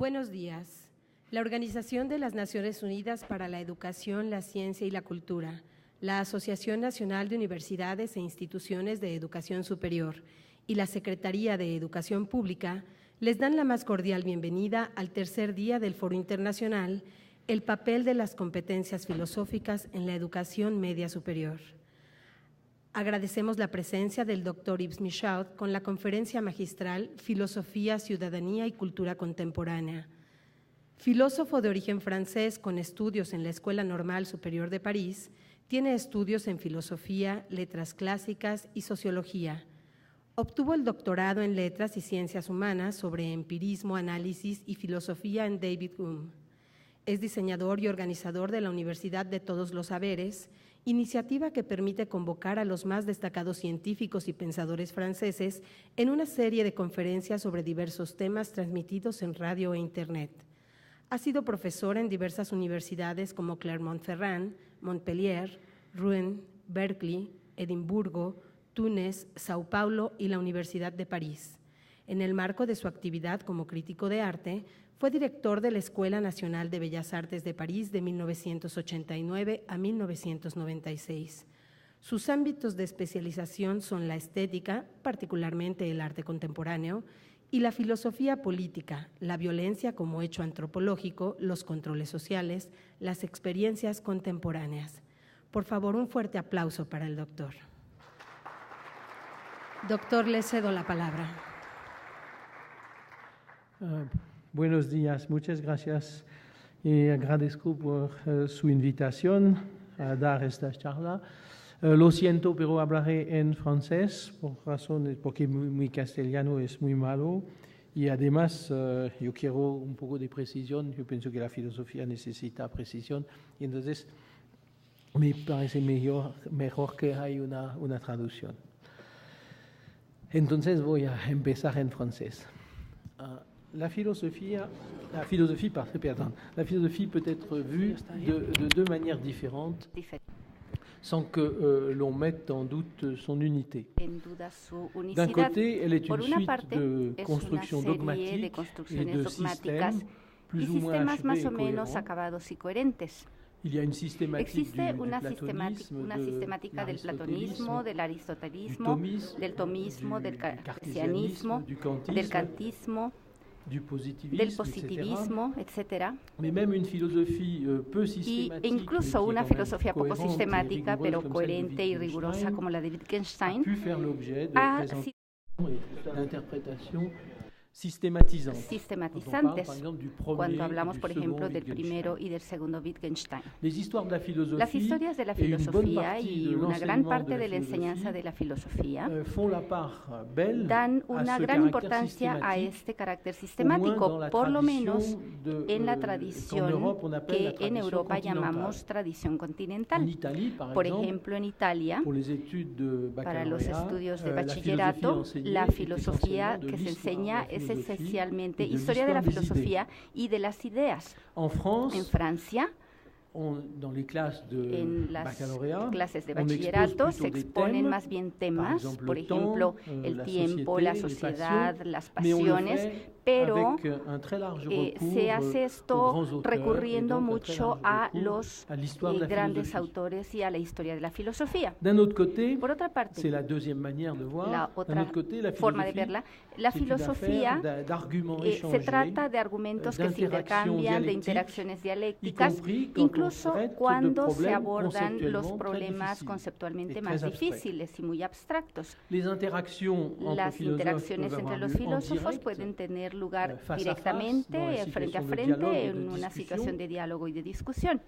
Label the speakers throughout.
Speaker 1: Buenos días. La Organización de las Naciones Unidas para la Educación, la Ciencia y la Cultura, la Asociación Nacional de Universidades e Instituciones de Educación Superior y la Secretaría de Educación Pública les dan la más cordial bienvenida al tercer día del Foro Internacional, El papel de las competencias filosóficas en la educación media superior. Agradecemos la presencia del Dr. Yves Michaud con la conferencia magistral Filosofía, Ciudadanía y Cultura Contemporánea. Filósofo de origen francés con estudios en la Escuela Normal Superior de París, tiene estudios en filosofía, letras clásicas y sociología. Obtuvo el doctorado en Letras y Ciencias Humanas sobre empirismo, análisis y filosofía en David Hume. Es diseñador y organizador de la Universidad de Todos los Saberes, iniciativa que permite convocar a los más destacados científicos y pensadores franceses en una serie de conferencias sobre diversos temas transmitidos en radio e internet. Ha sido profesor en diversas universidades como Clermont-Ferrand, Montpellier, Rouen, Berkeley, Edimburgo, Túnez, Sao Paulo y la Universidad de París. En el marco de su actividad como crítico de arte, fue director de la Escuela Nacional de Bellas Artes de París de 1989 a 1996. Sus ámbitos de especialización son la estética, particularmente el arte contemporáneo, y la filosofía política, la violencia como hecho antropológico, los controles sociales, las experiencias contemporáneas. Por favor, un fuerte aplauso para el doctor. Doctor, le cedo la palabra.
Speaker 2: Buenos días, muchas gracias y agradezco por su invitación a dar esta charla. Lo siento, pero hablaré en francés porque mi castellano es muy malo y además yo quiero un poco de precisión. Yo pienso que la filosofía necesita precisión y entonces me parece mejor que hay una traducción. Entonces voy a empezar en francés. La philosophie peut être vue de deux manières différentes sans que l'on mette en doute son unité. D'un côté, elle est une suite de constructions dogmatiques et de systèmes plus ou moins achevés et cohérents. Il y a une systématique
Speaker 3: una sistemática del platonismo, del aristotelismo, del tomismo, del cartesianismo, del kantismo, del positivismo, etc. E incluso una filosofía poco sistemática, pero coherente y rigurosa como la de Wittgenstein, ha sido sistematizantes, cuando hablamos, por ejemplo, del primero y del segundo Wittgenstein. Las historias de la filosofía y una gran parte de la enseñanza de la filosofía dan una gran importancia a este carácter sistemático, por lo menos en la tradición que en Europa llamamos tradición continental. Por ejemplo, en Italia, para los estudios de bachillerato, la filosofía que se enseña es esencialmente historia de la filosofía y de las ideas. En Francia, en las clases de bachillerato se exponen más bien temas, por ejemplo, el tiempo, la sociedad, las pasiones, pero se hace esto recurriendo mucho a los grandes autores y a la historia de la filosofía. Por otra parte, la otra forma de verla, la filosofía se trata de argumentos que se intercambian, de interacciones dialécticas, incluso cuando se abordan los problemas conceptualmente más difíciles y muy abstractos. Las interacciones entre los filósofos pueden tener lugar directamente, frente a frente, en una situación de diálogo y de discusión.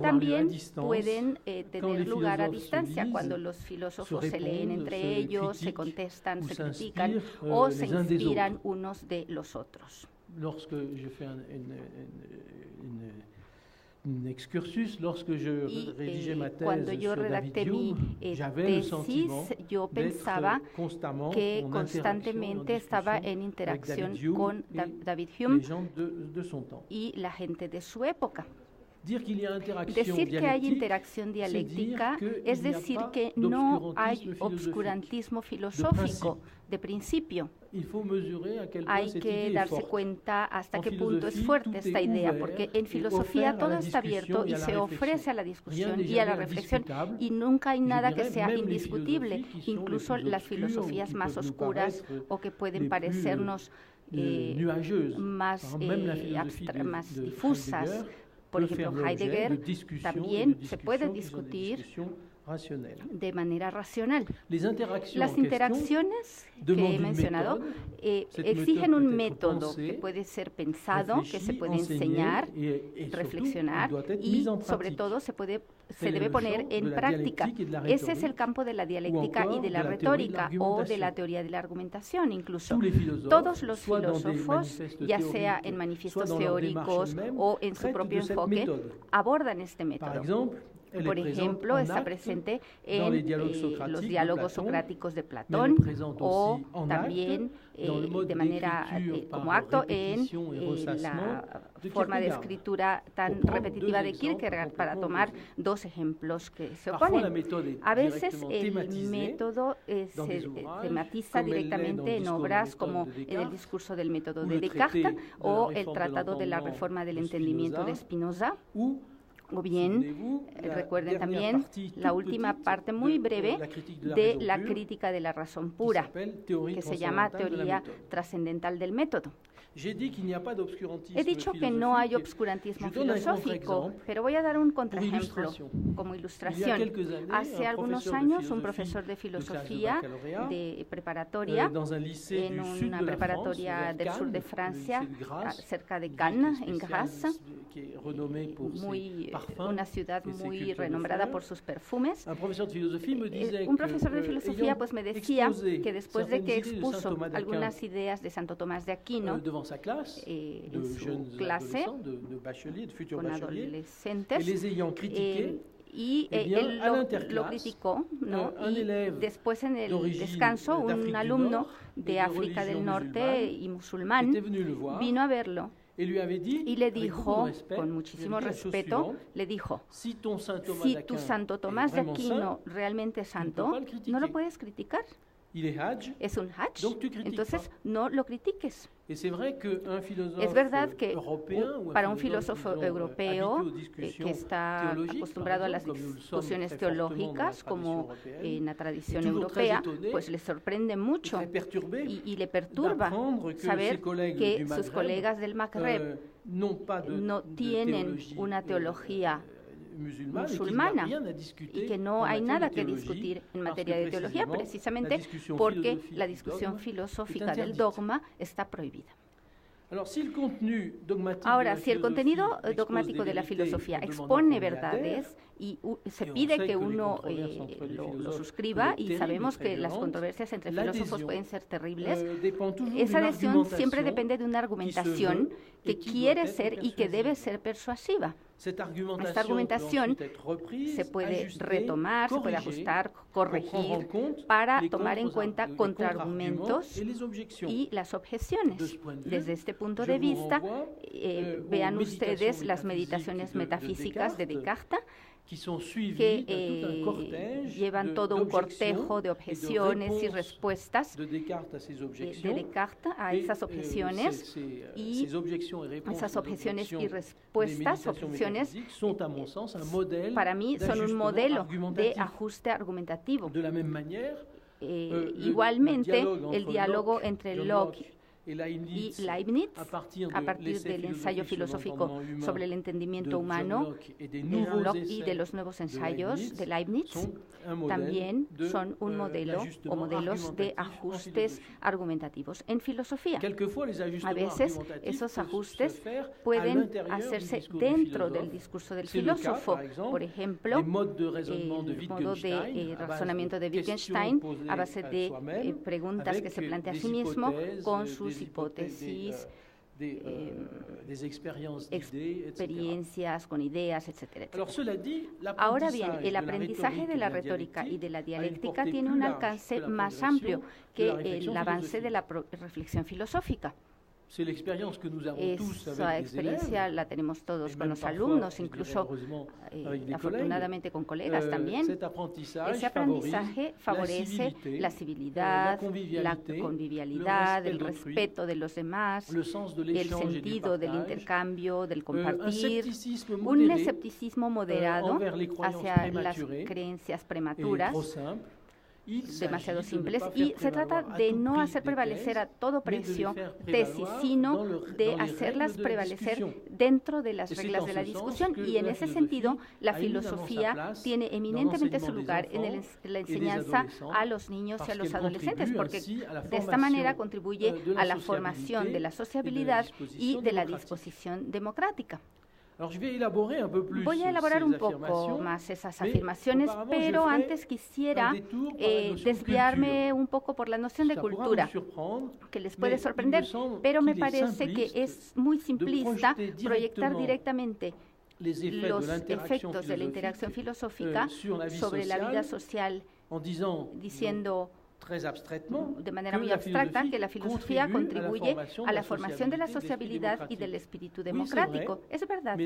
Speaker 3: También pueden tener lugar a distancia, cuando los filósofos se leen entre ellos, se contestan, se critican o se inspiran unos de los otros. Cuando yo redacté mi tesis, yo pensaba que constantemente estaba en interacción con David Hume y la gente de su época. Decir que hay interacción dialéctica es decir que no hay obscurantismo filosófico de principio. Hay que darse cuenta hasta qué punto es fuerte esta idea, porque en filosofía todo está abierto y se ofrece a la discusión y a la reflexión, y nunca hay nada que sea indiscutible, incluso las filosofías más oscuras o que pueden parecernos más difusas. Por ejemplo, Heidegger también se puede discutir de manera racional. Las interacciones que he mencionado exigen un método que puede ser pensado, que se puede enseñar, reflexionar y sobre todo se debe poner en práctica. Ese es el campo de la dialéctica y de la retórica o de la teoría de la argumentación incluso. Todos los filósofos, ya sea en manifiestos teóricos o en su propio enfoque, abordan este método. Por ejemplo, está presente en los diálogos socráticos de Platón o también de manera como acto en la forma de escritura tan repetitiva de Kierkegaard, para tomar dos ejemplos que se oponen. A veces el método se tematiza directamente en obras como en el discurso del método de Descartes o el Tratado de la Reforma del Entendimiento de Spinoza. O bien, recuerden también la última parte muy breve de la crítica de la razón pura, que se llama teoría trascendental del método. He dicho que no hay obscurantismo filosófico, pero voy a dar un contraejemplo como ilustración. Hace algunos años, un profesor de filosofía de preparatoria en una preparatoria del sur de Francia, cerca de Cannes, en Grasse, una ciudad muy renombrada por sus perfumes. Un profesor de filosofía pues me decía que después de que expuso algunas ideas de Santo Tomás de Aquino en su clase con adolescentes, y él lo criticó, ¿no? Y después en el descanso un alumno de África del Norte y musulmán vino a verlo y le dijo, con muchísimo respeto, le dijo: si tu Santo Tomás de Aquino realmente es santo, no lo puedes criticar. Es un hajj, entonces no lo critiques. Es verdad que para un filósofo europeo que está acostumbrado a las discusiones teológicas, como en la tradición europea, pues le sorprende mucho y le perturba saber que sus colegas del Magreb no tienen una teología musulmana y que no hay nada que discutir en materia de teología, precisamente porque la discusión filosófica del dogma está prohibida. Ahora, si el contenido dogmático de la filosofía expone verdades y se pide que uno lo suscriba, y sabemos que las controversias entre filósofos pueden ser terribles, esa decisión siempre depende de una argumentación que quiere ser y que debe ser persuasiva. Esta argumentación se puede retomar, se puede ajustar, corregir, para tomar en cuenta contraargumentos y las objeciones. Desde este punto de vista, vean ustedes las meditaciones metafísicas de Descartes, que llevan todo un cortejo de objeciones y respuestas de Descartes a esas objeciones, y esas objeciones y respuestas, para mí son un modelo de ajuste argumentativo. Igualmente, el diálogo entre Locke y Leibniz, a partir del ensayo filosófico sobre el entendimiento humano de Locke y de los nuevos ensayos de Leibniz, también son un modelo o modelos de ajustes argumentativos en filosofía. A veces esos ajustes pueden hacerse dentro del discurso del filósofo. Por ejemplo, el modo de razonamiento de Wittgenstein, a base de preguntas que se plantea a sí mismo con sus hipótesis, experiencias con ideas, etcétera. Ahora bien, el aprendizaje de la retórica y de la dialéctica tiene un alcance más amplio que el avance de la reflexión filosófica. Esa experiencia la tenemos todos con los alumnos, incluso afortunadamente con colegas también. Ese aprendizaje favorece la civilidad, la convivialidad, el respeto de los demás, el sentido del intercambio, del compartir, un escepticismo moderado hacia las creencias prematuras, demasiado simples, y se trata de no hacer prevalecer a todo precio tesis, sino de hacerlas prevalecer dentro de las reglas de la discusión, y en ese sentido la filosofía tiene eminentemente su lugar en la enseñanza a los niños y a los adolescentes, porque de esta manera contribuye a la formación de la sociabilidad y de la disposición democrática. Voy a elaborar un poco más esas afirmaciones, pero antes quisiera desviarme un poco por la noción de cultura, que les puede sorprender, pero me parece que es muy simplista proyectar directamente los efectos de la interacción filosófica sobre la vida social, diciendo de manera muy abstracta que la filosofía contribuye a la formación de la sociabilidad y del espíritu democrático. Es verdad,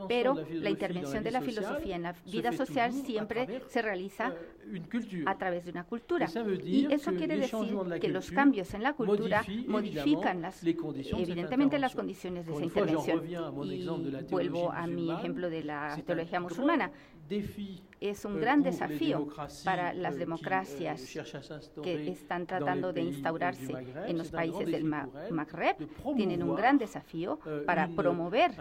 Speaker 3: pero la intervención de la filosofía en la vida social siempre se realiza a través de una cultura. Y eso quiere decir que los cambios en la cultura modifican evidentemente las condiciones de esa intervención. Y vuelvo a mi ejemplo de la teología musulmana. Es un gran desafío para las democracias que están tratando de instaurarse en los países del Magreb. Tienen un gran desafío para promover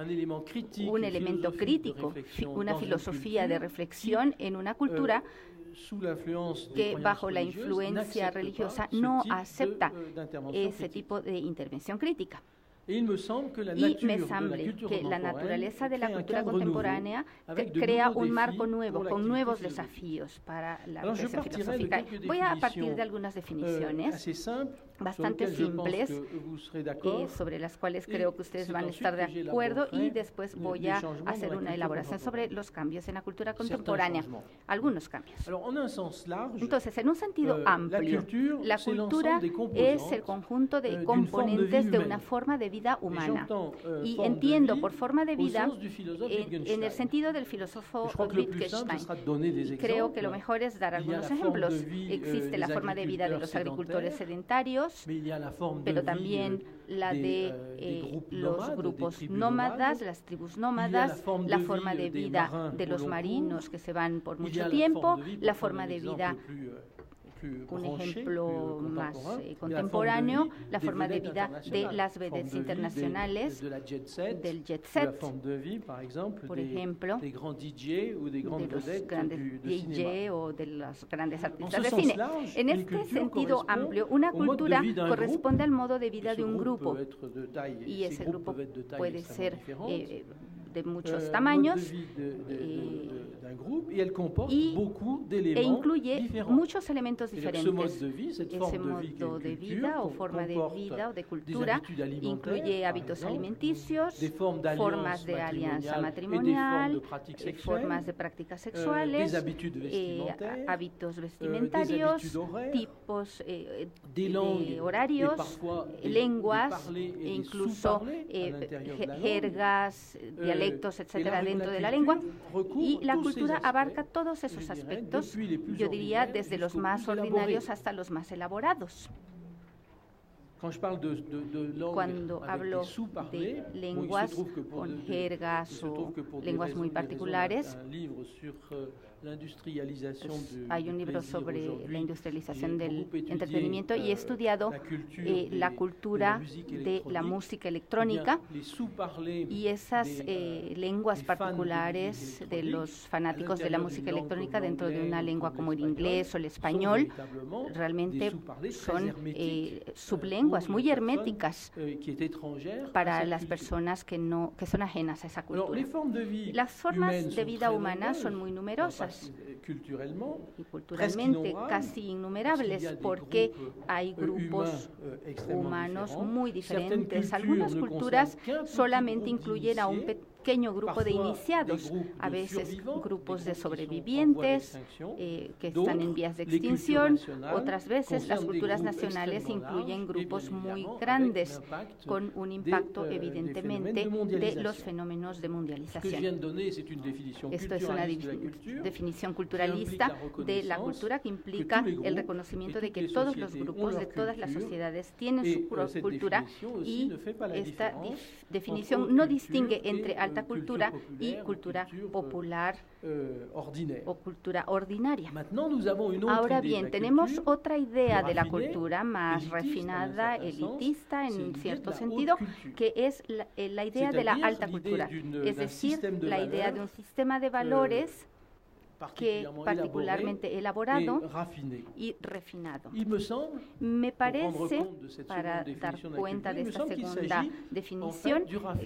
Speaker 3: un elemento crítico, una filosofía de reflexión en una cultura que bajo la influencia religiosa no acepta ese tipo de intervención crítica. Y me semble que la naturaleza de la cultura contemporánea crea un marco nuevo, con nuevos desafíos para la reflexión filosófica. Voy a partir de algunas definiciones bastante simples, sobre las cuales creo que ustedes van a estar de acuerdo, y después voy a hacer una elaboración sobre los cambios en la cultura contemporánea, algunos cambios. Entonces, en un sentido amplio, la cultura es el conjunto de componentes de una forma de vida humana. Y entiendo por forma de vida en el sentido del filósofo Wittgenstein. Creo que lo mejor es dar algunos ejemplos. Existe la forma de vida de los agricultores sedentarios, pero también la de los grupos nómadas, las tribus nómadas, la forma de vida de los marinos que se van por mucho tiempo, la forma de vida, un ejemplo más contemporáneo, la forma de vida de las vedettes internacionales, del jet set, por ejemplo, de los grandes DJ o de los grandes artistas de cine. En este sentido amplio, una cultura corresponde al modo de vida de un grupo, y ese grupo puede ser de muchos tamaños e incluye muchos elementos diferentes. Ese modo de vida o forma de vida o de cultura incluye hábitos alimenticios, formas de alianza matrimonial, formas de prácticas sexuales, hábitos vestimentarios, tipos de horarios, lenguas, e incluso jergas, dialectos, etcétera, dentro de la lengua. Y la cultura abarca todos esos aspectos, yo diría, desde los más ordinarios hasta los más elaborados. Cuando hablo de lenguas con jergas o lenguas muy particulares, hay un libro sobre la industrialización del entretenimiento, y he estudiado la cultura de la música electrónica y esas lenguas particulares de los fanáticos de la música electrónica dentro de una lengua como el inglés o el español. Realmente son sublenguas muy herméticas para las personas que son ajenas a esa cultura. Las formas de vida humana son muy numerosas y culturalmente casi innumerables, porque hay grupos humanos muy diferentes. Algunas culturas solamente incluyen a un pequeño grupo de iniciados, a veces grupos de sobrevivientes que están en vías de extinción, otras veces las culturas nacionales incluyen grupos muy grandes con un impacto evidentemente de los fenómenos de mundialización. Esto es una definición culturalista de la cultura que implica el reconocimiento de que todos los grupos de todas las sociedades tienen su cultura, y esta definición no distingue entre alta cultura y cultura popular o cultura ordinaria. Ahora bien, tenemos otra idea de la cultura más refinada, elitista en cierto sentido, que es la idea de la alta cultura, es decir, la idea de un sistema de valores que particularmente elaborado y refinado. Me parece, para dar cuenta de esta segunda definición,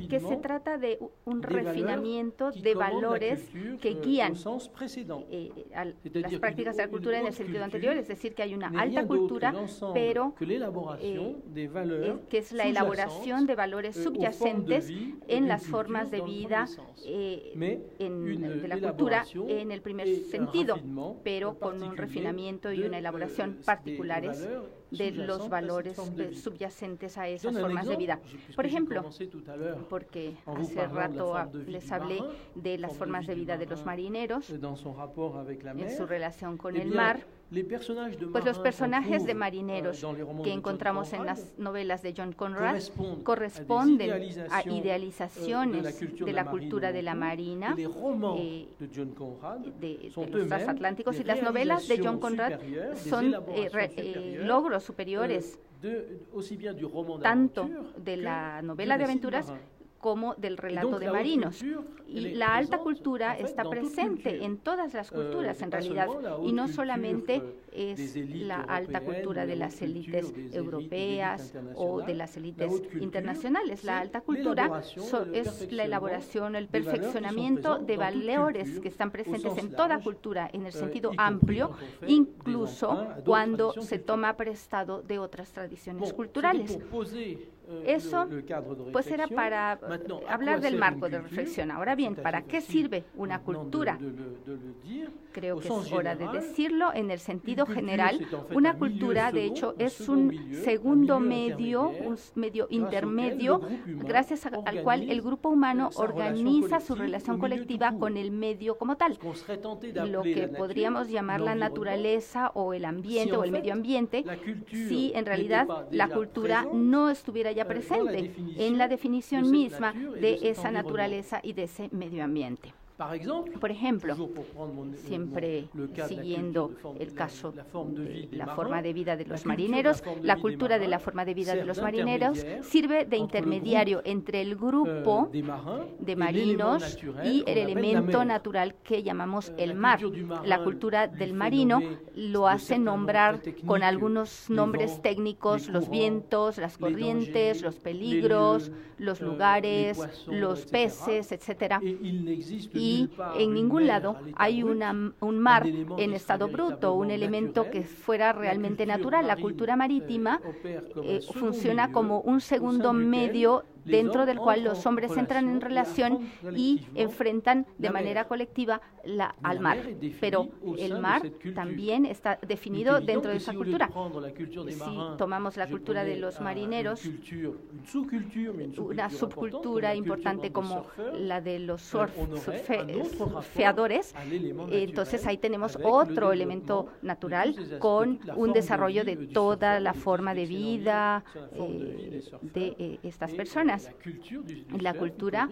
Speaker 3: que se trata de un refinamiento de valores que guían las prácticas de la cultura en el sentido anterior, es decir, que hay una alta cultura, pero que es la elaboración de valores subyacentes en las formas de vida de la cultura en el primer sentido, pero con un refinamiento y una elaboración particulares de los valores subyacentes a esas formas de vida. Por ejemplo, porque hace rato les hablé de las formas de vida de los marineros en su relación con el mar. Pues los personajes de marineros que encontramos en las novelas de John Conrad corresponden a idealizaciones de la cultura de la marina, de los transatlánticos, y las novelas de John Conrad son logros superiores tanto de la novela de aventuras como del relato de marinos. Y la alta cultura está presente en todas las culturas, en realidad, y no solamente es la alta cultura de las élites europeas o de las élites internacionales. La alta cultura es la elaboración, el perfeccionamiento de valores que están presentes en toda cultura en el sentido amplio, incluso cuando se toma prestado de otras tradiciones culturales. Eso pues era para hablar del marco de reflexión. Ahora bien, ¿para qué sirve una cultura? Creo que es hora de decirlo en el sentido general. Una cultura, de hecho, es un segundo medio, un medio intermedio, gracias al cual el grupo humano organiza su relación colectiva con el medio como tal. Lo que podríamos llamar la naturaleza o el ambiente o el medio ambiente, si en realidad la cultura no estuviera ya presente en la definición misma de esa naturaleza y de ese medio ambiente. Por ejemplo, siempre siguiendo el caso de la forma de vida de los marineros, la cultura de la forma de vida de los marineros sirve de intermediario entre el grupo de marinos y el elemento natural que llamamos el mar. La cultura del marino lo hace nombrar con algunos nombres técnicos: los vientos, las corrientes, los peligros, los lugares, los peces, etcétera. Y en ningún lado hay un mar en estado bruto, un elemento que fuera realmente natural. La cultura marítima funciona como un segundo medio dentro del cual los hombres entran en relación y enfrentan de manera colectiva al mar. Pero el mar también está definido dentro de esa cultura. Si tomamos la cultura de los marineros, una subcultura importante como la de los surfeadores, entonces ahí tenemos otro elemento natural con un desarrollo de toda la forma de vida de estas personas. La cultura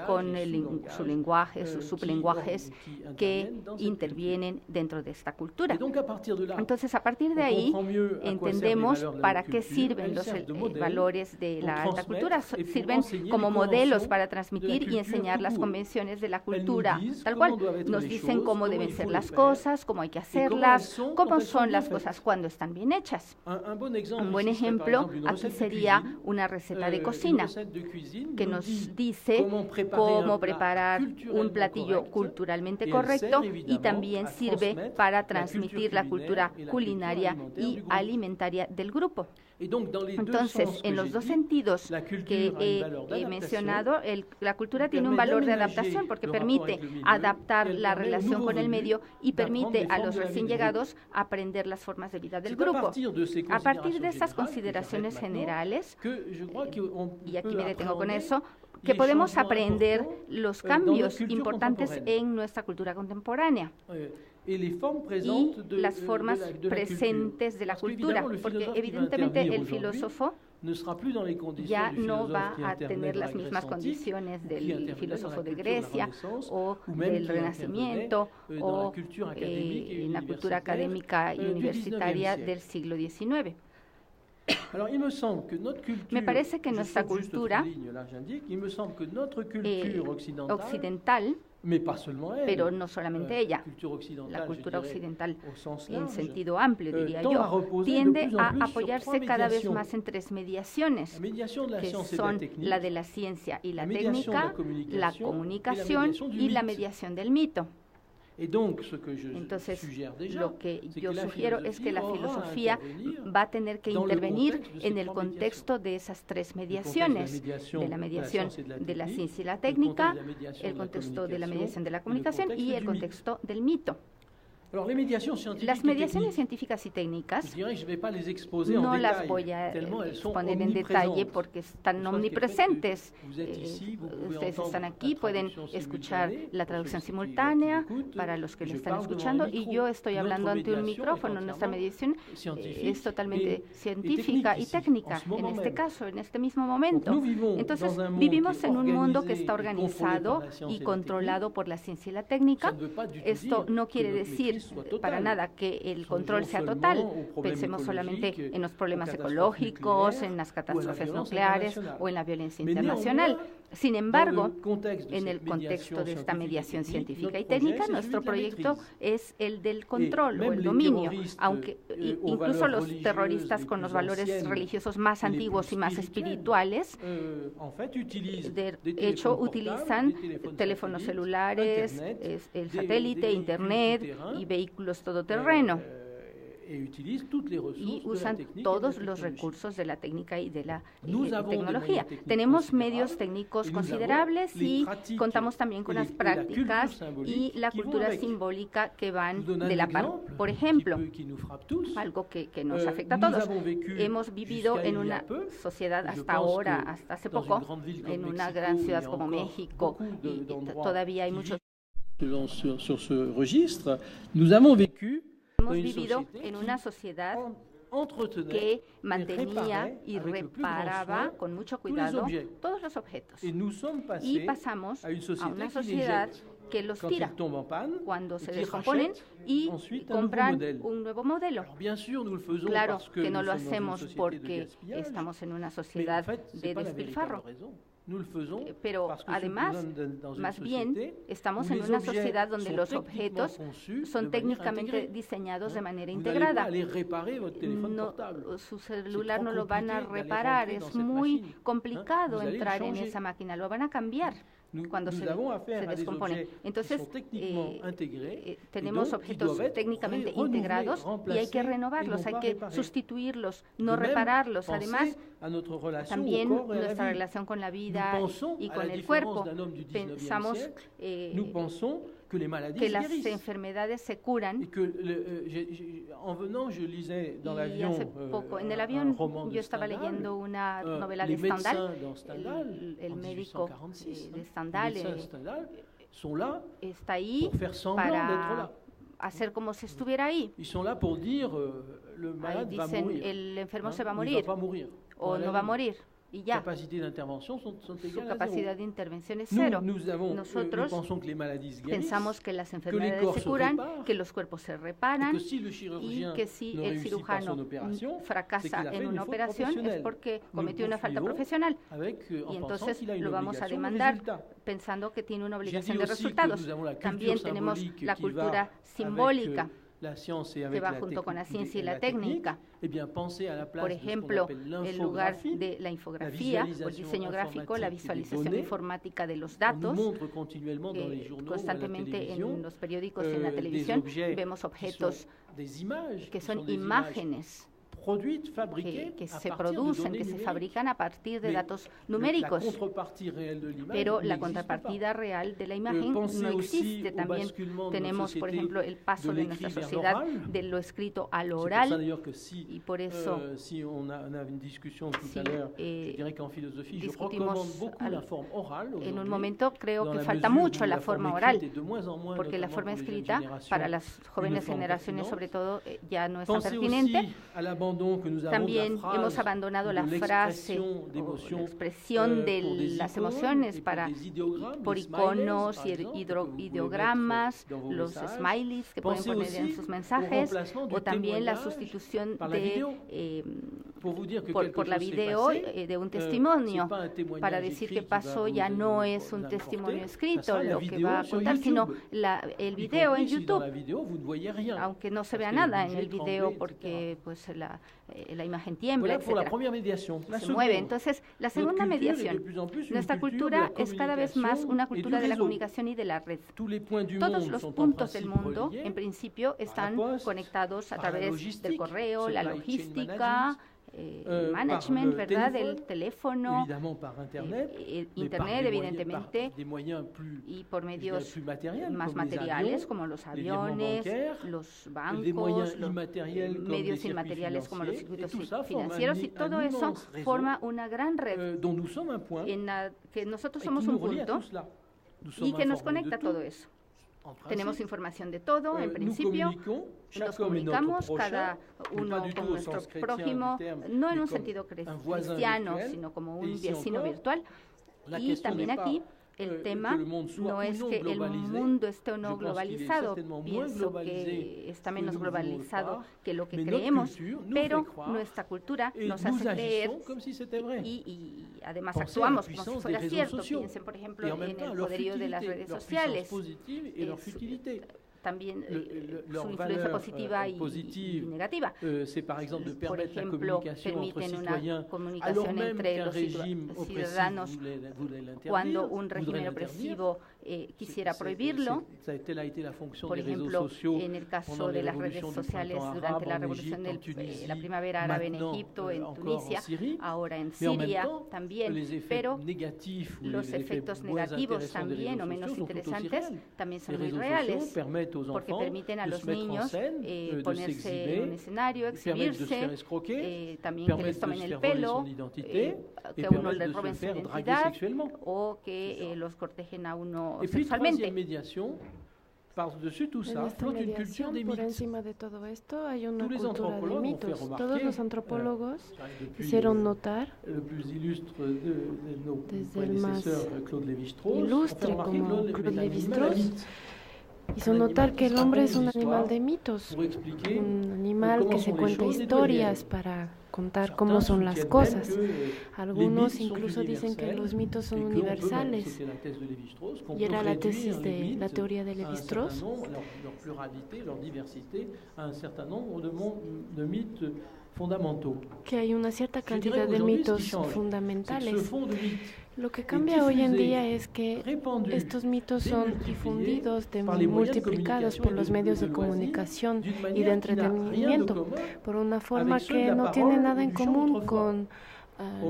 Speaker 3: con su lenguaje, sus sublenguajes que intervienen dentro de esta cultura. Entonces, a partir de ahí, entendemos para qué sirven los valores de la alta cultura. Sirven como modelos para transmitir y enseñar las convenciones de la cultura, tal cual. Nos dicen cómo deben ser las cosas, cómo hay que hacerlas, cómo son las cosas cuando están bien hechas. Un buen ejemplo aquí sería una receta de cocina. cocina, que nos dice cómo preparar un platillo culturalmente correcto y también sirve para transmitir la cultura culinaria y alimentaria del grupo. Entonces, en los dos sentidos que he mencionado, la cultura tiene un valor de adaptación porque permite adaptar la relación con el medio y permite a los recién llegados aprender las formas de vida del grupo. A partir de estas consideraciones generales, y aquí me detengo con eso, que podemos aprender los cambios importantes en nuestra cultura contemporánea y las formas presentes de la cultura, porque evidentemente el filósofo ya no va a tener las mismas condiciones del filósofo de Grecia o del Renacimiento o en la cultura académica y universitaria del siglo XIX. Me parece que nuestra cultura occidental, pero no solamente ella, la cultura occidental en sentido amplio, diría yo, tiende a apoyarse cada vez más en tres mediaciones, que son la de la ciencia y la técnica, la comunicación y la mediación del mito. Entonces, lo que yo sugiero es que la filosofía va a tener que intervenir en el contexto de esas tres mediaciones, de la mediación de la ciencia y la técnica, el contexto de la mediación de la comunicación y el contexto del mito. Las mediaciones científicas y técnicas no las voy a exponer en detalle porque están omnipresentes. Ustedes están aquí, pueden escuchar la traducción simultánea para los que le están escuchando y yo estoy hablando ante un micrófono. Nuestra mediación es totalmente científica y técnica en este caso, en este mismo momento. Entonces, vivimos en un mundo que está organizado y controlado por la ciencia y la técnica. Esto no quiere decir para nada que el control sea total. Pensemos solamente en los problemas ecológicos, en las catástrofes nucleares o en la violencia internacional. Sin embargo, en el contexto de esta mediación científica y técnica, nuestro proyecto es el del control o el dominio, aunque incluso los terroristas con los valores religiosos más antiguos y más espirituales, de hecho, utilizan teléfonos celulares, el satélite, Internet y vehículos todoterreno. Y usan todos los recursos de la técnica y de la tecnología. Tenemos medios técnicos considerables y contamos también con las prácticas y la cultura simbólica que van de la par. Por ejemplo, algo que nos afecta a todos. Hemos vivido en una sociedad hasta ahora, hasta hace poco, en una gran ciudad como México, y todavía hay muchos. Hemos vivido en una sociedad que mantenía y reparaba con mucho cuidado todos los objetos. Y pasamos a una sociedad que los tira cuando se descomponen y compran un nuevo modelo. Claro que no lo hacemos porque estamos en una sociedad de despilfarro. Pero además, más bien, estamos en una sociedad donde los objetos son técnicamente diseñados de manera integrada. Su celular no lo van a reparar, es muy complicado entrar en esa máquina, lo van a cambiar cuando se descompone. Entonces, tenemos objetos técnicamente integrados y hay que renovarlos, hay que sustituirlos, no repararlos. Además, también nuestra relación con la vida y con el cuerpo. Pensamos que las enfermedades se curan. Y hace poco, en el avión, yo estaba leyendo una novela de Stendhal, el médico de Stendhal está ahí para hacer como si estuviera ahí. Ahí dicen, el enfermo se va a morir o no va a morir. Y ya, su capacidad de intervención es cero. Nosotros pensamos que las enfermedades se curan, que los cuerpos se reparan y que si el cirujano fracasa en una operación es porque cometió una falta profesional y entonces lo vamos a demandar pensando que tiene una obligación de resultados. También tenemos la cultura simbólica. que va junto con la ciencia y la técnica. Por ejemplo, en lugar de la infografía o el diseño gráfico, la visualización informática de los datos. Constantemente en los periódicos y en la televisión vemos objetos que son imágenes que se producen, que se fabrican a partir de datos numéricos, pero la contrapartida real de la imagen no existe. También tenemos, por ejemplo, el paso de nuestra sociedad de lo escrito a lo oral, y por eso discutimos en un momento, creo que falta mucho la forma oral, porque la forma escrita para las jóvenes generaciones sobre todo ya no es tan pertinente. También hemos abandonado la frase o la expresión de las emociones por iconos y ideogramas, los smileys que pueden poner en sus mensajes, o también la sustitución por la video de un testimonio, para decir que pasó ya no es un testimonio escrito lo que va a contar, sino el video en YouTube, aunque no se vea nada en el video porque pues la imagen tiembla, etcétera, se mueve. Entonces, la segunda mediación, nuestra cultura es cada vez más una cultura de la comunicación y de la red. Todos los puntos del mundo, en principio, están conectados a través del correo, la logística, management, ¿verdad?, del teléfono, Internet, evidentemente, y por medios más materiales como los aviones, los bancos, los medios inmateriales como los circuitos financieros, y todo eso forma una gran red en la que nosotros somos un punto y que nos conecta todo eso. Tenemos información de todo, en principio, nos comunicamos cada uno con nuestro prójimo, no en un sentido cristiano, sino como un vecino virtual. Y también aquí el tema no es que el mundo esté o no globalizado, pienso que está menos globalizado que lo que creemos, pero nuestra cultura nos hace creer y además actuamos como si fuera cierto. Piensen, por ejemplo, en el poderío de las redes sociales. También su influencia positiva y negativa. Por ejemplo, permiten una comunicación entre los ciudadanos cuando un régimen opresivo quisiera prohibirlo. Por ejemplo, en el caso de las redes sociales durante la revolución de la primavera árabe en Egipto, en Tunisia, ahora en Siria también, pero los efectos negativos también, o menos interesantes, también son muy reales, porque permiten a los niños ponerse en un escenario, exhibirse, también que les tomen el pelo, que a uno le roben su identidad o que los cortejen a uno sexualmente.
Speaker 4: Par-dessus tout ça, flotte une culture des
Speaker 5: por encima de todo esto hay una cultura de mitos. Todos los antropólogos hicieron notar, desde el más ilustre como Claude Lévi-Strauss, hizo notar que el hombre es un animal de mitos, un animal que se cuenta historias para contar cómo son las cosas. Algunos incluso dicen que los mitos son universales, y era la tesis de la teoría de Lévi-Strauss. Que hay una cierta cantidad de mitos fundamentales. Lo que cambia hoy en día es que estos mitos son difundidos, multiplicados por los medios de comunicación y de entretenimiento, por una forma que no tiene nada en común con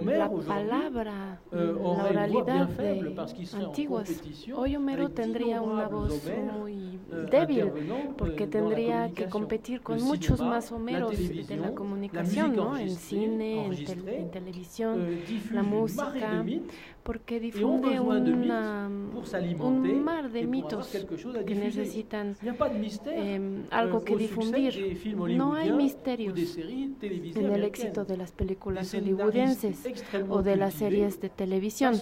Speaker 5: la palabra, la oralidad de antiguos. Hoy Homero tendría una voz muy débil, porque tendría que competir con muchos más Homeros de la comunicación, ¿no? En cine, en televisión, la música, porque difunde un mar de mitos que necesitan algo que difundir. No hay misterios en el éxito de las películas hollywoodenses o de las series de televisión.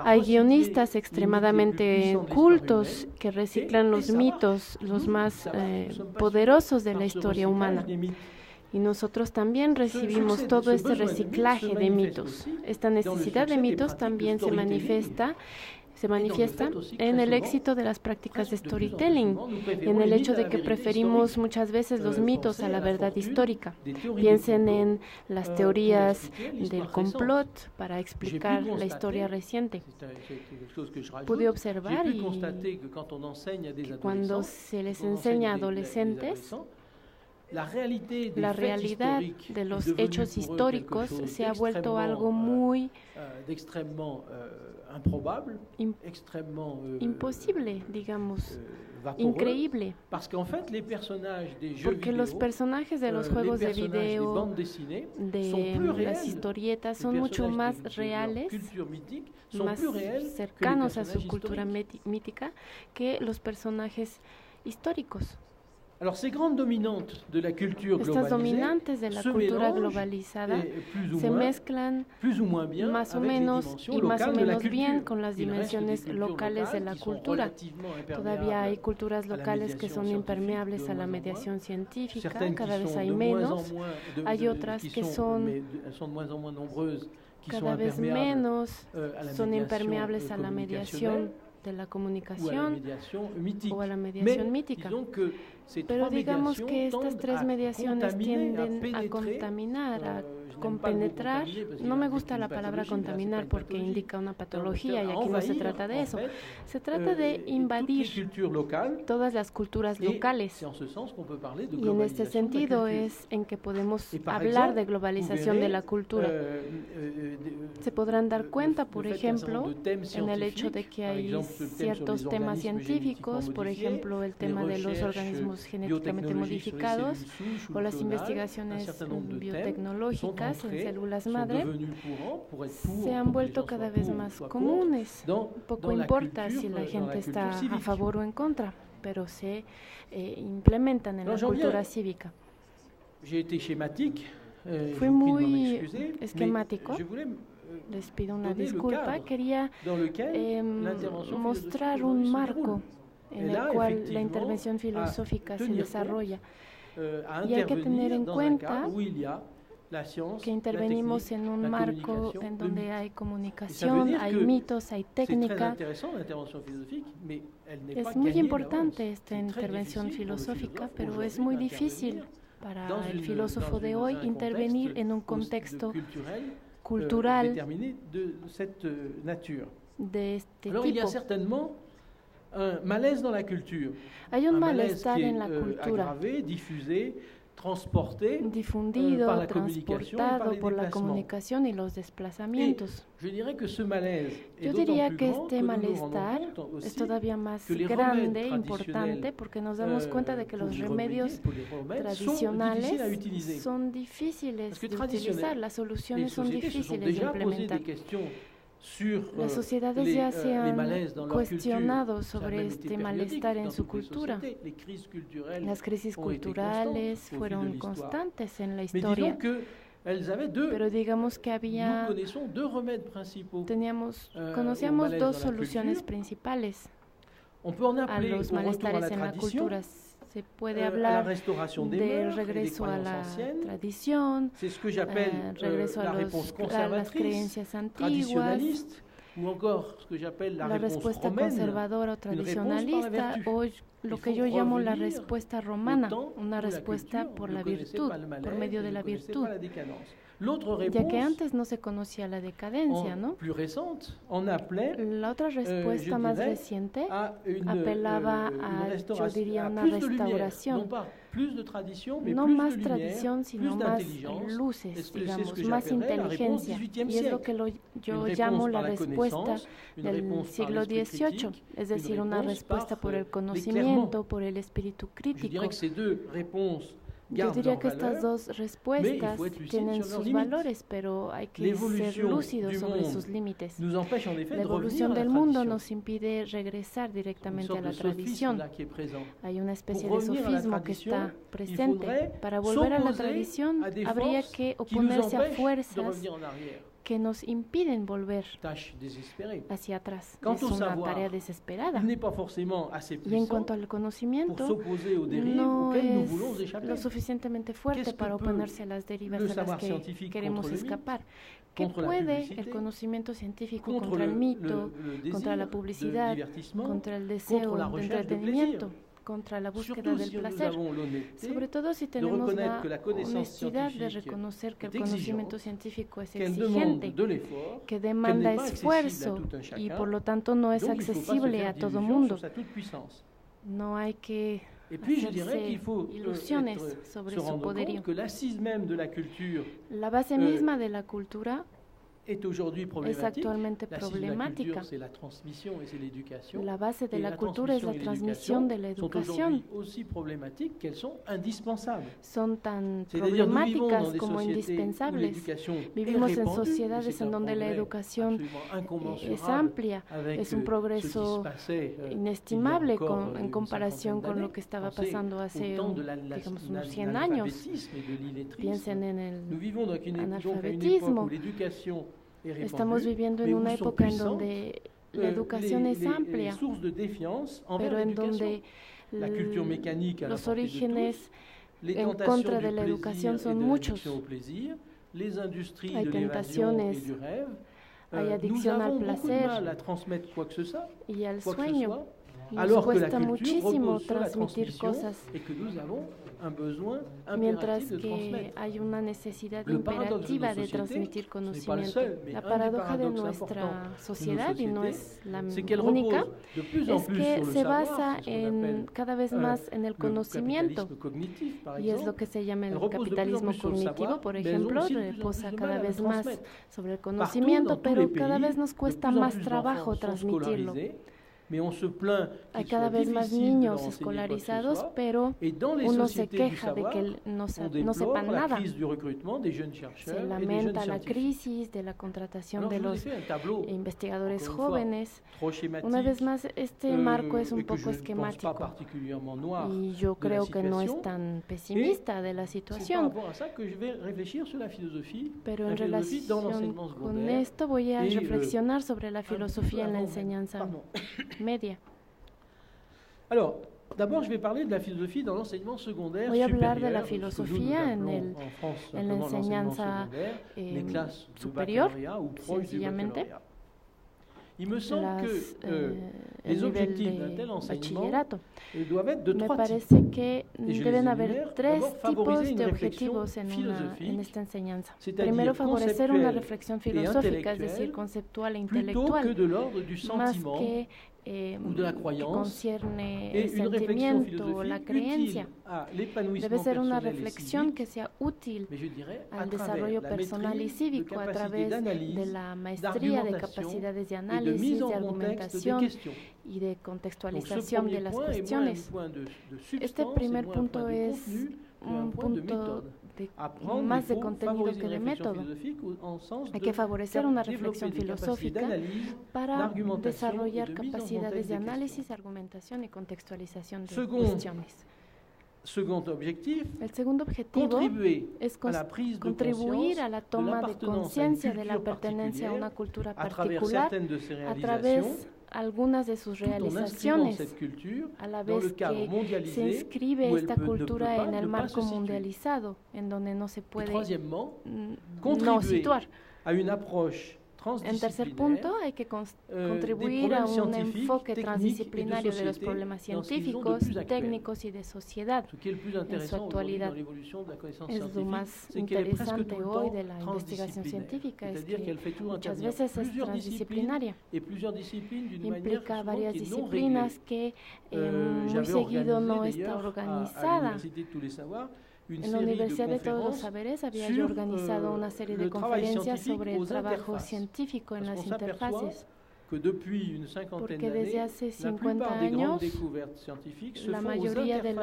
Speaker 5: Hay guionistas extremadamente cultos que reciclan los mitos, los más poderosos de la historia humana. Y nosotros también recibimos todo este reciclaje de mitos. Esta necesidad de mitos también se manifiesta se manifiesta en el éxito de las prácticas de storytelling, en el hecho de que preferimos muchas veces los mitos a la verdad histórica. Piensen en las teorías del complot para explicar la historia reciente. Pude observar que cuando se les enseña a adolescentes, la realidad de los hechos históricos se ha vuelto algo muy imposible, digamos, increíble. Porque los personajes de los juegos de video, de las historietas, son mucho más reales, más cercanos a su cultura mítica que los personajes históricos. Estas dominantes de la cultura globalizada se mezclan más o menos y más o menos bien con las dimensiones locales de la cultura. Todavía hay culturas locales que son impermeables a la mediación científica, cada vez hay menos. Hay otras que son cada vez menos, son impermeables a la mediación de la comunicación o a la mediación mítica. Pero digamos que estas tres mediaciones tienden a contaminar, a compenetrar. No me gusta la palabra contaminar porque indica una patología y aquí no se trata de eso. Se trata de invadir todas las culturas locales. Y en este sentido es en que podemos hablar de globalización de la cultura. Se podrán dar cuenta, por ejemplo, en el hecho de que hay ciertos temas científicos, por ejemplo, el tema de los organismos genéticamente modificados o las investigaciones biotecnológicas en células madre, se han vuelto cada vez más comunes. Poco importa si la gente está a favor o en contra, pero se implementan en la cultura cívica. Fui muy esquemático. Les pido una disculpa. Quería mostrar un marco en el cual la intervención filosófica se desarrolla. Y hay que tener en cuenta que intervenimos en un marco en donde hay comunicación, hay mitos, hay técnica. Es muy importante esta intervención filosófica, pero es muy difícil para el filósofo de hoy intervenir en un contexto cultural de este tipo. Hay un malestar en la cultura, difundido, transportado por la comunicación y los desplazamientos. Yo diría que este malestar es todavía más grande, importante, porque nos damos cuenta de que los remedios tradicionales son difíciles de utilizar, las soluciones son difíciles de implementar. Las sociedades ya se han cuestionado sobre este malestar en su cultura. Las crisis culturales fueron constantes en la historia. Pero digamos que conocíamos dos soluciones principales a los malestares en la cultura. Se puede hablar de regreso a la tradición, regreso a las creencias antiguas, la respuesta conservadora o tradicionalista, o lo que yo llamo la respuesta romana, una respuesta por la virtud, por medio de la virtud. Ya que antes no se conocía la decadencia, ¿no? La otra respuesta más reciente apelaba a, yo diría, una restauración. No más tradición, sino más luces, digamos, más inteligencia. Y es lo que yo llamo la respuesta del siglo XVIII, es decir, una respuesta por el conocimiento, por el espíritu crítico. Yo diría que estas dos respuestas tienen sus valores, pero hay que ser lúcidos sobre sus límites. La evolución del mundo nos impide regresar directamente a la tradición. Hay una especie de sofismo que está presente. Para volver a la tradición habría que oponerse a fuerzas que nos impiden volver hacia atrás. Es una tarea desesperada. Y en cuanto al conocimiento, no es lo suficientemente fuerte para oponerse a las derivas a las que queremos escapar. ¿Qué puede el conocimiento científico contra el mito, contra la publicidad, contra el deseo de entretenimiento, contra la búsqueda del placer? Sobre todo si tenemos la honestidad de reconocer que el conocimiento científico es exigente, que demanda esfuerzo y por lo tanto no es accesible a todo mundo. No hay que hacerse ilusiones sobre su poderío. La base misma de la cultura es actualmente problemática. La base de la cultura es la transmisión de la educación. Son tan problemáticas como indispensables. Vivimos en sociedades en donde la educación es amplia, es un progreso inestimable en comparación con lo que estaba pasando hace unos 100 años. Piensen en el analfabetismo. Estamos viviendo en una época en donde la educación es amplia, pero en donde los orígenes en contra de la educación son muchos. Hay tentaciones, hay adicción al placer y al sueño. Y nos cuesta muchísimo transmitir cosas, mientras que hay una necesidad imperativa de transmitir conocimiento. La paradoja de nuestra sociedad, y no es la única, es que se basa cada vez más en el conocimiento, y es lo que se llama el capitalismo cognitivo, por ejemplo, reposa cada vez más sobre el conocimiento, pero cada vez nos cuesta más trabajo transmitirlo. Hay cada vez más niños escolarizados, pero uno se queja de que no sepan nada. Se lamenta la crisis de la contratación de los investigadores jóvenes. Una vez más, este marco es un poco esquemático y yo creo que no es tan pesimista de la situación. Pero en relación con esto voy a reflexionar sobre la filosofía en la enseñanza media. Voy a hablar de la filosofía en la enseñanza superior, sencillamente. El nivel de bachillerato. Me parece que deben haber tres tipos de objetivos en esta enseñanza. Primero, favorecer una reflexión filosófica, es decir, conceptual e intelectual, más que concierne el sentimiento o la creencia. Debe ser una reflexión que sea útil al desarrollo personal y cívico a través de la maestría de capacidades de análisis, de argumentación y de contextualización de las cuestiones. Este primer punto es un punto más de contenido que de método. Hay que favorecer una reflexión filosófica para desarrollar capacidades de análisis, argumentación y contextualización de cuestiones. El segundo objetivo es contribuir a la toma de conciencia de la pertenencia a una cultura particular a través algunas de sus realizaciones, a la vez que se inscribe esta cultura en el marco mundializado, en donde no se puede no situar. En tercer punto, hay que contribuir a un enfoque transdisciplinario de los problemas científicos, técnicos y de sociedad en su actualidad. Es lo más interesante hoy de la investigación científica, es que muchas veces es transdisciplinaria. Implica varias disciplinas que muy seguido no está organizada. En la Universidad de Todos los Saberes había yo organizado una serie de conferencias sobre el trabajo científico en las interfaces. porque desde hace 50 años la mayoría de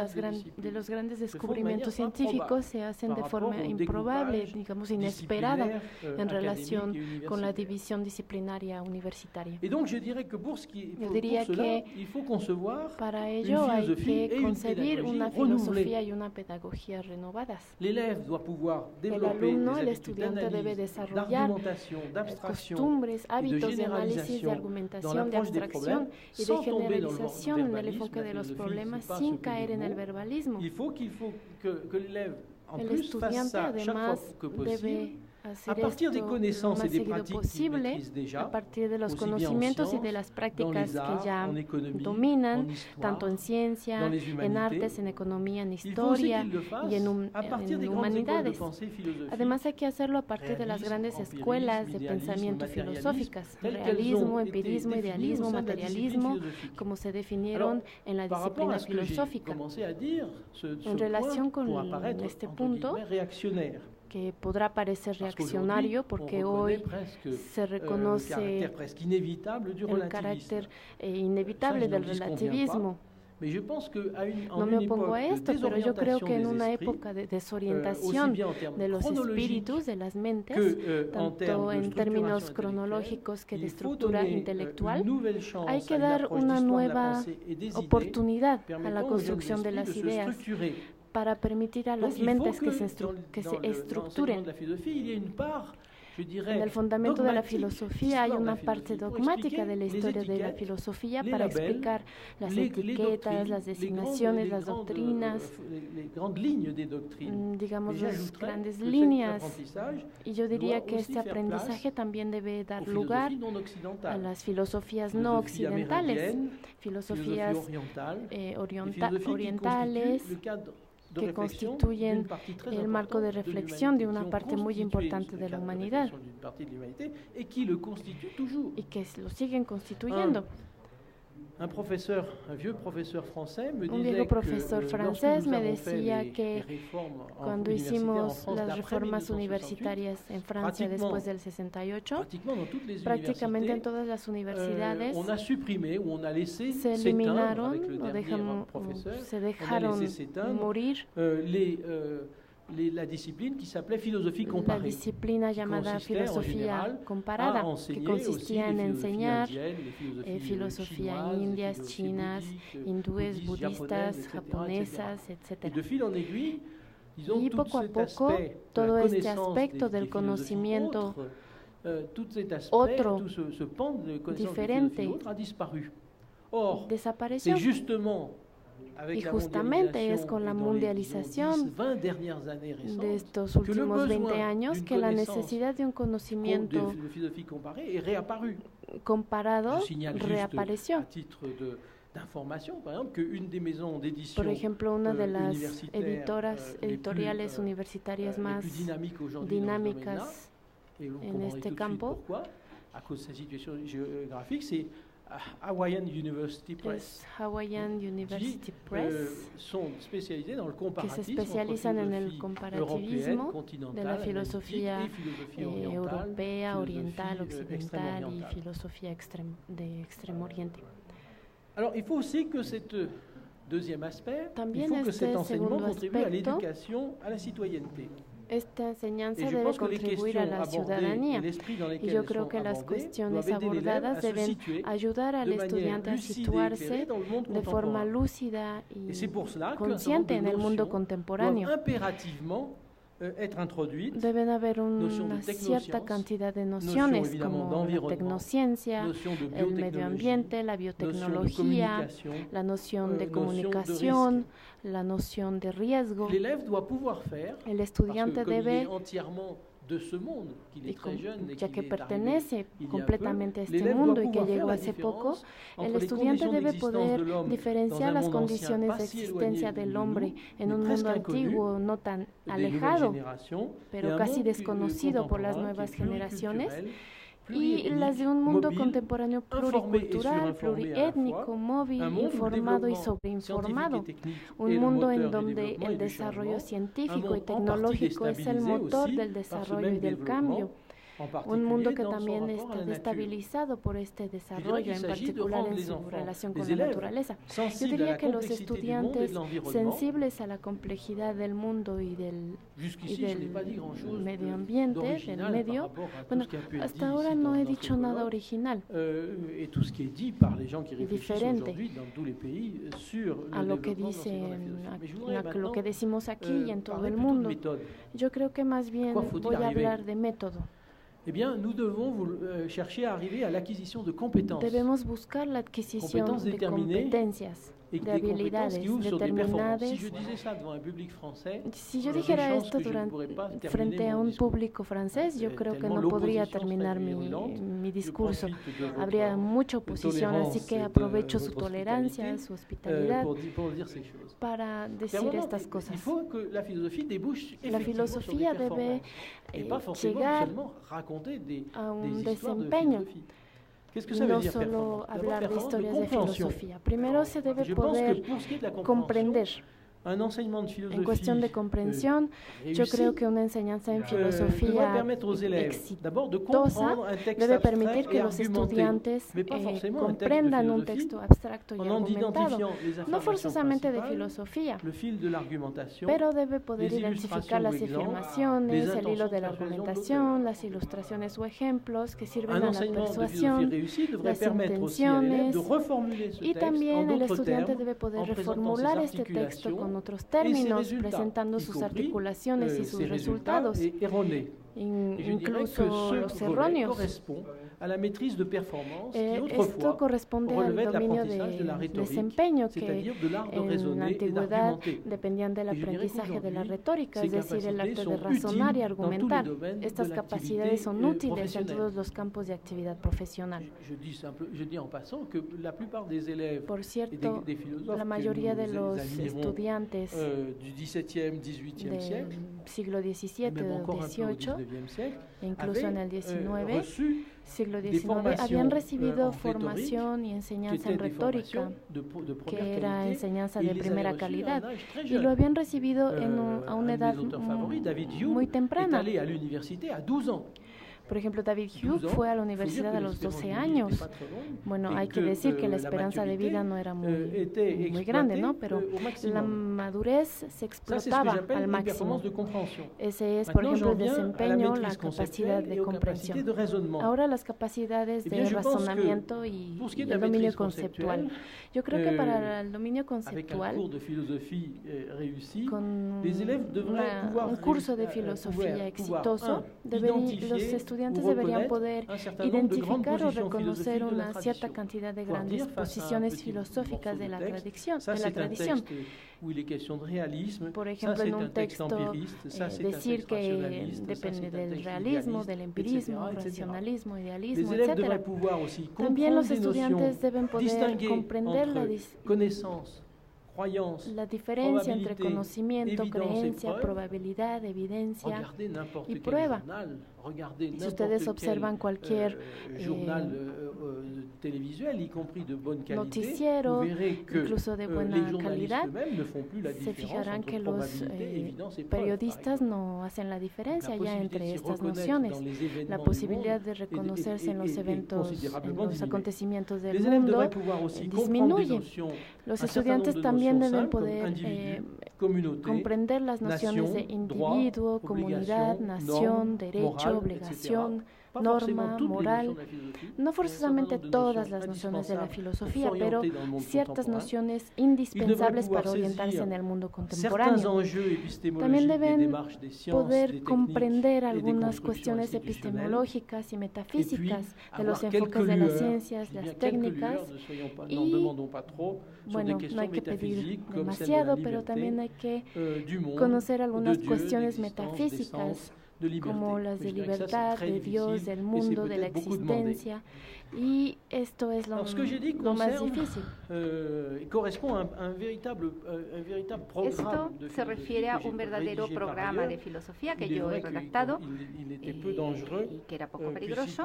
Speaker 5: los grandes descubrimientos científicos se hacen de forma improbable, digamos inesperada, en relación con la división disciplinaria universitaria. Yo diría que para ello hay que concebir una filosofía y una pedagogía renovadas. El alumno, el estudiante debe desarrollar costumbres, hábitos de análisis, de argumentación, de abstracción y de generalización en el enfoque de los problemas sin caer en el verbalismo. El estudiante además debe hacer esto lo más seguido posible a partir de los conocimientos y de las prácticas que ya dominan, tanto en ciencia, en artes, en economía, en historia y en humanidades. Además hay que hacerlo a partir de las grandes escuelas de pensamiento filosóficas, realismo, empirismo, idealismo, materialismo, como se definieron en la disciplina filosófica. En relación con este punto, que podrá parecer reaccionario porque hoy se reconoce el carácter inevitable del relativismo. No me opongo a esto, pero yo creo que en una época de desorientación de los espíritus, de las mentes, tanto en términos cronológicos que de estructura intelectual, hay que dar una nueva oportunidad a la construcción de las ideas, para permitir a las mentes que se estructuren. En el fundamento de la filosofía hay una parte dogmática de la historia de la filosofía para explicar las etiquetas, las designaciones, las doctrinas, digamos las grandes líneas. Y yo diría que este aprendizaje también debe dar lugar a las filosofías no occidentales, filosofías orientales, que constituyen el marco de reflexión de una parte muy importante de la humanidad y que lo siguen constituyendo. Un viejo profesor francés me decía que cuando hicimos las reformas universitarias en Francia después del 68, prácticamente en todas las universidades se eliminaron se dejaron morir
Speaker 2: la disciplina que se llamaba filosofía comparada.
Speaker 5: La disciplina llamada filosofía comparada, que consistía en enseñar filosofía indias, chinas, hindúes, budistas, japonesas, etc. Y poco a poco todo este aspecto del conocimiento otro, diferente, desapareció. Y justamente es con la mundialización de estos últimos 20 años que la necesidad de un conocimiento comparado reapareció. Por ejemplo, una de las editoriales universitarias más dinámicas en este campo
Speaker 2: Hawaiian University Press.
Speaker 5: Hawaiian University Press, que se especializan en el comparativismo de la filosofía europea, oriental, occidental y filosofía de Extremo Oriente.
Speaker 2: Alors, il faut aussi que cette deuxième aspect,
Speaker 5: también il faut que cet enseignement contribue
Speaker 2: à l'éducation, à la citoyenneté.
Speaker 5: Esta enseñanza debe contribuir a la ciudadanía y yo creo que las cuestiones abordadas deben ayudar al estudiante a situarse de forma lúcida y consciente en el mundo contemporáneo. Deben haber una cierta cantidad de nociones como la tecnociencia, el medio ambiente, la biotecnología, la noción de comunicación, la noción de riesgo. El estudiante debe, ya que pertenece completamente a este mundo y que llegó hace poco, el estudiante debe poder diferenciar las condiciones de existencia del hombre en un mundo antiguo, no tan alejado, pero casi desconocido por las nuevas generaciones, y las de un mundo contemporáneo pluricultural, pluriétnico, móvil, informado y sobreinformado. Un mundo en donde el desarrollo científico y tecnológico es el motor del desarrollo y del cambio. un mundo que también está destabilizado por este desarrollo, en particular en su relación con la naturaleza. Yo diría que los estudiantes sensibles a la complejidad del mundo y del medio ambiente, del medio, bueno, hasta ahora no he dicho nada original y diferente a lo que lo que decimos aquí y en todo el mundo. Yo creo que más bien voy a hablar de método.
Speaker 4: Eh bien, nous devons chercher à arriver à l'acquisition de compétences.
Speaker 5: Debemos buscar la adquisición de competencias, de habilidades determinadas. Si yo dijera esto frente a un público francés, yo creo que no podría terminar mi discurso. Habría mucha oposición, así que aprovecho su tolerancia, su hospitalidad para decir estas cosas. La filosofía debe llegar a un desempeño. No solo hablar de historias de filosofía. Primero se debe poder comprender. En cuestión de comprensión, yo creo que una enseñanza en filosofía exitosa debe permitir que los estudiantes comprendan un texto abstracto y argumentado, no forzosamente de filosofía, pero debe poder identificar las afirmaciones, el hilo de la argumentación, las ilustraciones o ejemplos que sirven a la persuasión, las intenciones, y también el estudiante debe poder reformular este texto con otros términos, presentando sus articulaciones y sus resultados, incluso los erróneos. Esto corresponde al dominio de desempeño, que en la antigüedad dependían del aprendizaje de la retórica, es decir, el arte de razonar y argumentar. Estas capacidades son útiles en todos los campos de actividad profesional. Por cierto, la mayoría de los estudiantes del siglo XVII o XVIII, incluso en el siglo XIX, habían recibido formación y enseñanza en retórica, que era enseñanza de primera calidad, y lo habían recibido a una edad muy temprana. Por ejemplo, David Hume fue a la universidad a los 12 años. Bueno, hay que decir que la esperanza de vida no era muy grande, ¿no? Pero la madurez se explotaba al máximo. Ese es, por ejemplo, el desempeño, la capacidad de comprensión. Ahora las capacidades de razonamiento y el dominio conceptual. Yo creo que para el dominio conceptual, con un curso de filosofía exitoso, los estudiantes deberían poder identificar o reconocer una cierta cantidad de grandes posiciones filosóficas de la tradición. Por ejemplo, en un texto decir que depende del realismo, del empirismo, racionalismo, idealismo, etc. También los estudiantes deben poder comprender la diferencia entre conocimiento, creencia, probabilidad, evidencia y prueba. Si ustedes observan cualquier noticiero, incluso de buena calidad, se fijarán que los periodistas no hacen la diferencia ya entre estas nociones. La posibilidad de reconocerse en los eventos, en los acontecimientos del mundo, disminuye. Los estudiantes también deben poder comprender las nociones de individuo, comunidad, nación, derecho, obligación, norma, moral, no forzosamente todas las nociones de la filosofía, pero ciertas nociones indispensables para orientarse en el mundo contemporáneo. También deben poder comprender algunas cuestiones epistemológicas y metafísicas de los enfoques de las ciencias, las técnicas, y bueno, no hay que pedir demasiado, pero también hay que conocer algunas cuestiones metafísicas, como las de libertad, de Dios, del mundo, de la existencia, y esto es lo más difícil.
Speaker 3: Esto se refiere a un verdadero programa de filosofía que yo he redactado y que era poco peligroso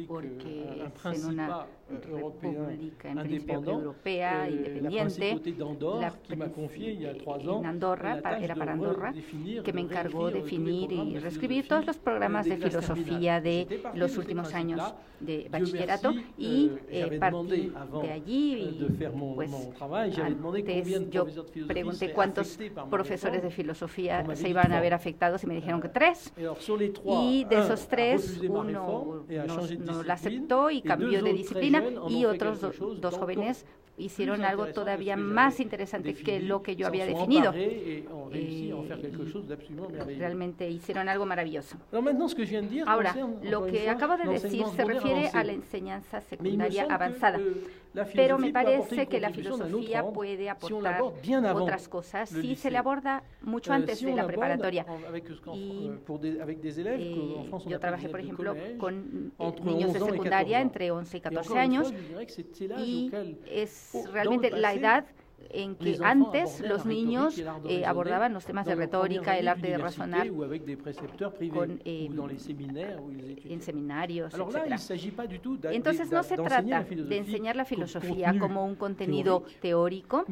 Speaker 3: porque es en una república en principio europea independiente, en Andorra, era para Andorra, que me encargó definir reunir y reescribir todos los programas de filosofía de los últimos años de bachillerato y partí de allí. Pues antes yo pregunté cuántos profesores de filosofía se iban a ver afectados y me dijeron que 3. Y de esos 3, uno no la aceptó y cambió de disciplina y otros dos jóvenes hicieron algo todavía más interesante que lo que yo había definido. Realmente hicieron algo maravilloso. Ahora, lo que acabo de decir se refiere a la enseñanza secundaria avanzada, pero me parece que la filosofía puede aportar otras cosas si se le aborda mucho antes de la preparatoria. Y yo trabajé, por ejemplo, con niños de secundaria entre 11 y 14 años y es realmente la edad en que antes los niños abordaban los temas de retórica, el arte de razonar en seminarios, etc. Entonces no se trata de enseñar la filosofía como un contenido teórico,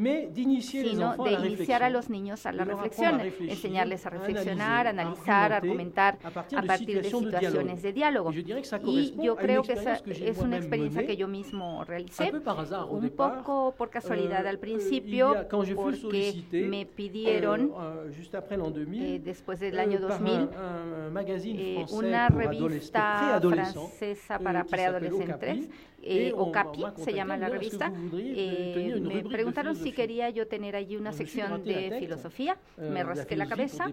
Speaker 3: sino de iniciar a los niños a la reflexión, enseñarles a reflexionar, analizar, argumentar a partir de situaciones de diálogo. Y yo creo que esa es una experiencia que yo mismo realicé, un poco por casualidad al principio, porque me pidieron, después del año 2000, una revista francesa para preadolescentes, OCAPI se llama la revista. Me preguntaron si quería yo tener allí una sección de filosofía. Me rasqué la cabeza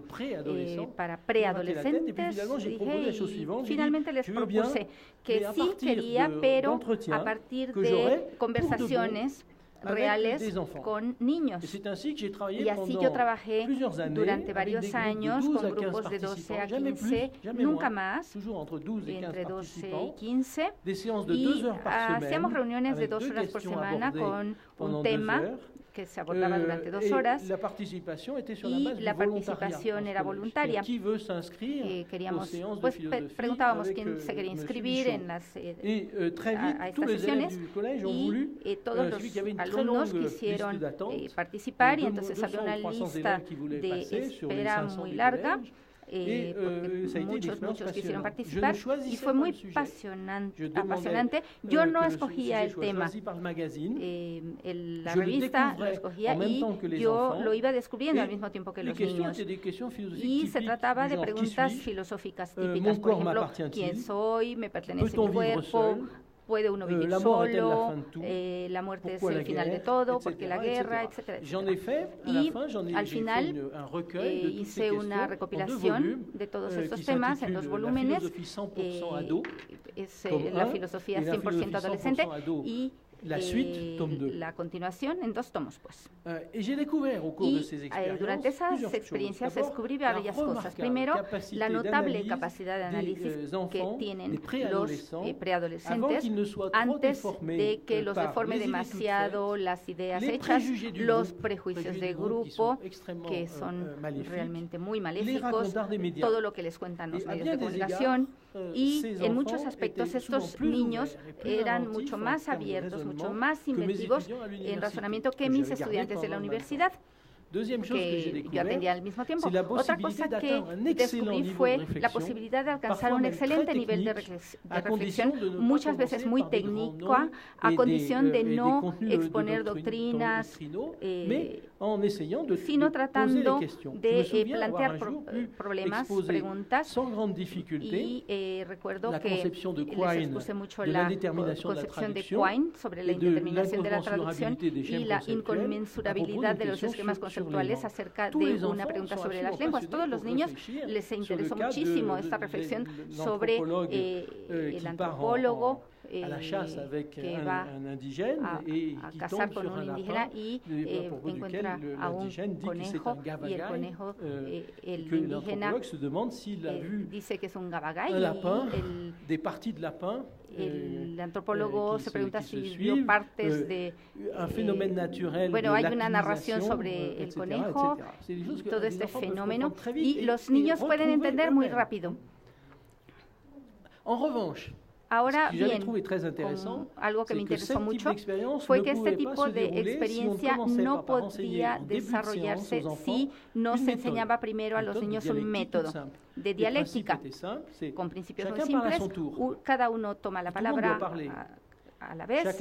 Speaker 3: para preadolescentes. Dije, y finalmente les propuse que sí quería, pero a partir de conversaciones reales con niños. Y así yo trabajé durante varios años con grupos de 12 a 15, nunca más, entre 12 y 15, y hacíamos reuniones de 2 horas por semana con un tema que se abordaba durante 2 horas, y la participación era voluntaria. Queríamos, pues preguntábamos quién se quería inscribir en a estas sesiones, y todos los alumnos quisieron participar, y entonces había una lista de espera muy larga, porque muchos quisieron participar y fue muy apasionante. Yo no escogía el tema, la revista lo escogía y yo lo iba descubriendo al mismo tiempo que los niños. Y se trataba de preguntas filosóficas típicas, por ejemplo, ¿quién soy? ¿Me pertenece mi cuerpo? ¿Puede uno vivir solo? La muerte es el final de todo, porque la guerra, etcétera, etcétera. Y al final hice una recopilación de todos estos temas en 2 volúmenes. Es la filosofía 100% adolescente y la continuación en 2 tomos, pues. Y durante esas experiencias descubrí varias cosas. Primero, la notable capacidad de análisis que tienen los preadolescentes antes de que los deforme demasiado las ideas hechas, los prejuicios de grupo, que son realmente muy maléficos, todo lo que les cuentan los medios de comunicación. Y en muchos aspectos estos niños eran mucho más abiertos, mucho más inventivos en razonamiento que mis estudiantes de la universidad, que yo atendía al mismo tiempo. Otra cosa que descubrí fue la posibilidad de alcanzar un excelente nivel de reflexión, muchas veces muy técnico, a condición de no exponer doctrinas, sino tratando de plantear problemas, preguntas. Y recuerdo que les expuse mucho la concepción de Quine sobre la indeterminación de la traducción y la inconmensurabilidad de los esquemas conceptuales acerca de una pregunta sobre las lenguas. Todos los niños les interesó muchísimo esta reflexión sobre el antropólogo que va a cazar con un indígena y encuentra a un conejo, y el conejo, el indígena dice que es un gabagay, el antropólogo se pregunta si vio partes de bueno, hay una narración sobre el conejo y todo este fenómeno, y los niños pueden entender muy rápido. Ahora bien, algo que me interesó mucho fue que este tipo de experiencia no podía desarrollarse si no se enseñaba primero a los niños un método de dialéctica, con principios muy simples. Cada uno toma la palabra a la vez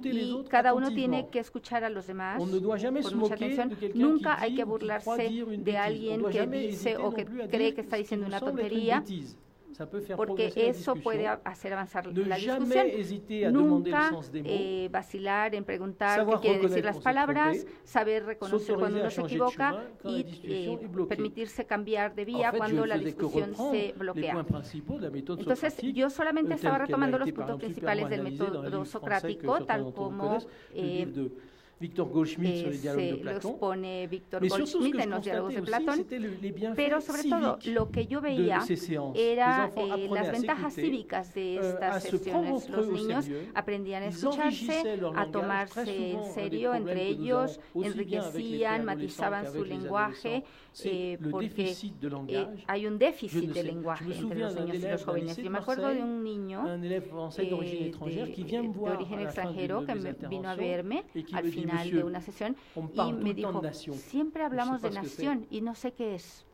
Speaker 3: y cada uno tiene que escuchar a los demás con mucha atención. Nunca hay que burlarse de alguien que dice o que cree que está diciendo una tontería, porque eso puede hacer avanzar la discusión. Nunca vacilar en preguntar qué quieren decir las palabras, saber reconocer cuando uno se equivoca y permitirse cambiar de vía cuando la discusión se bloquea. Entonces, yo solamente estaba retomando los puntos principales del método socrático, tal como
Speaker 2: Victor Goldschmidt
Speaker 3: lo expone Víctor Goldschmidt en los diálogos de Platón, pero sobre todo lo que yo veía era las ventajas cívicas de estas sesiones. Los niños aprendían a escucharse, a tomarse en serio entre ellos, enriquecían, matizaban su lenguaje, porque hay un déficit de lenguaje entre los niños y los jóvenes. Yo me acuerdo de un niño de origen extranjero que vino a verme al final de una sesión y me dijo, siempre hablamos de nación y no sé qué es.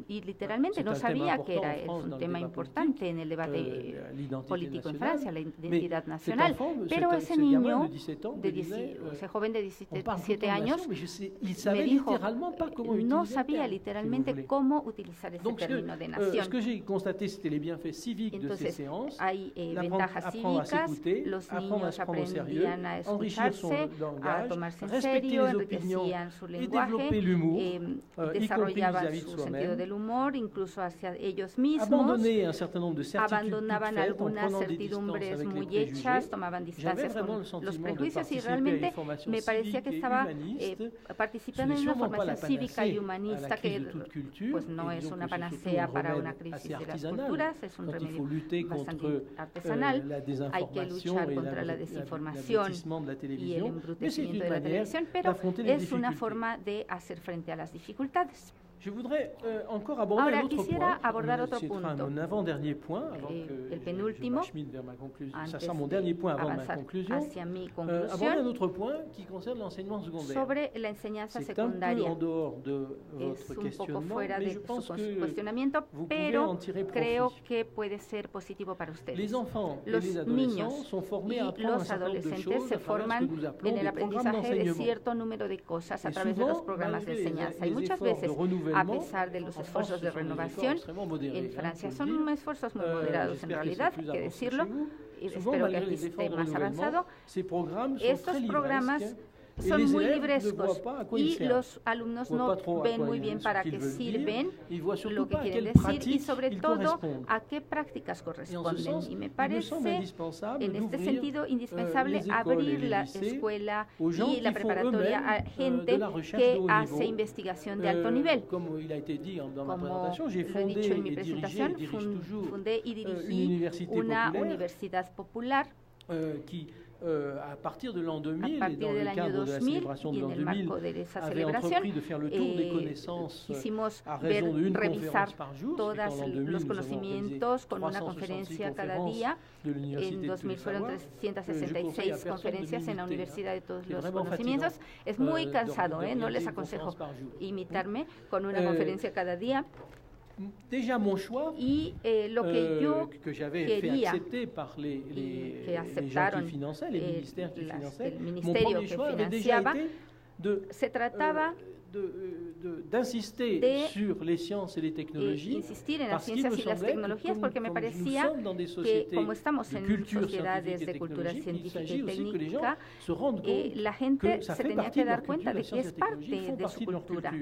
Speaker 3: Y literalmente no sabía que era un tema importante en el debate político en Francia, la identidad nacional. Pero ese niño, ese joven de 17 años, me dijo, no sabía literalmente cómo utilizar ese término de nación. Entonces, hay ventajas cívicas, los niños aprendían a escucharse, a tomarse en serio, enriquecían su lenguaje, desarrollaban su sentido del humor, incluso hacia ellos mismos, abandonaban algunas certidumbres muy hechas, tomaban distancias con los prejuicios y realmente me parecía que estaba participando en una formación cívica y humanista que pues no es una panacea para una crisis de las culturas, es un remedio bastante artesanal. Hay que luchar contra la desinformación y el embrutecimiento de la televisión, pero es una forma de hacer frente a las dificultades. Ahora quisiera abordar otro punto, el penúltimo, antes de avanzar hacia mi conclusión, sobre la enseñanza secundaria. Es un poco fuera de su cuestionamiento, pero creo que puede ser positivo para ustedes. Los niños y los adolescentes se forman en el aprendizaje de cierto número de cosas a través de los programas de enseñanza y muchas veces, a pesar de los esfuerzos de renovación, en Francia son esfuerzos muy moderados en realidad, hay que decirlo, y espero que aquí esté más avanzado. Estos programas son muy librescos y los alumnos no ven muy bien para qué sirven, lo que quieren decir y sobre todo a qué prácticas corresponden. Y me parece en este sentido indispensable abrir la escuela y la preparatoria a gente que hace investigación de alto nivel. Como lo he dicho en mi presentación, fundé y dirigí una universidad popular
Speaker 2: a partir del año 2000 y en el marco de esa celebración
Speaker 3: quisimos revisar todos los conocimientos con una conferencia cada día. En 2000 fueron 366 conferencias en la Universidad de todos los conocimientos. Es muy cansado, no les aconsejo imitarme con una conferencia cada día. Y lo que yo quería y que aceptaron el ministerio que financiaba, se trataba insistir en las ciencias y las tecnologías porque me parecía que como estamos en sociedades de cultura científica y técnica, la gente se tenía que dar cuenta de que es parte de su cultura,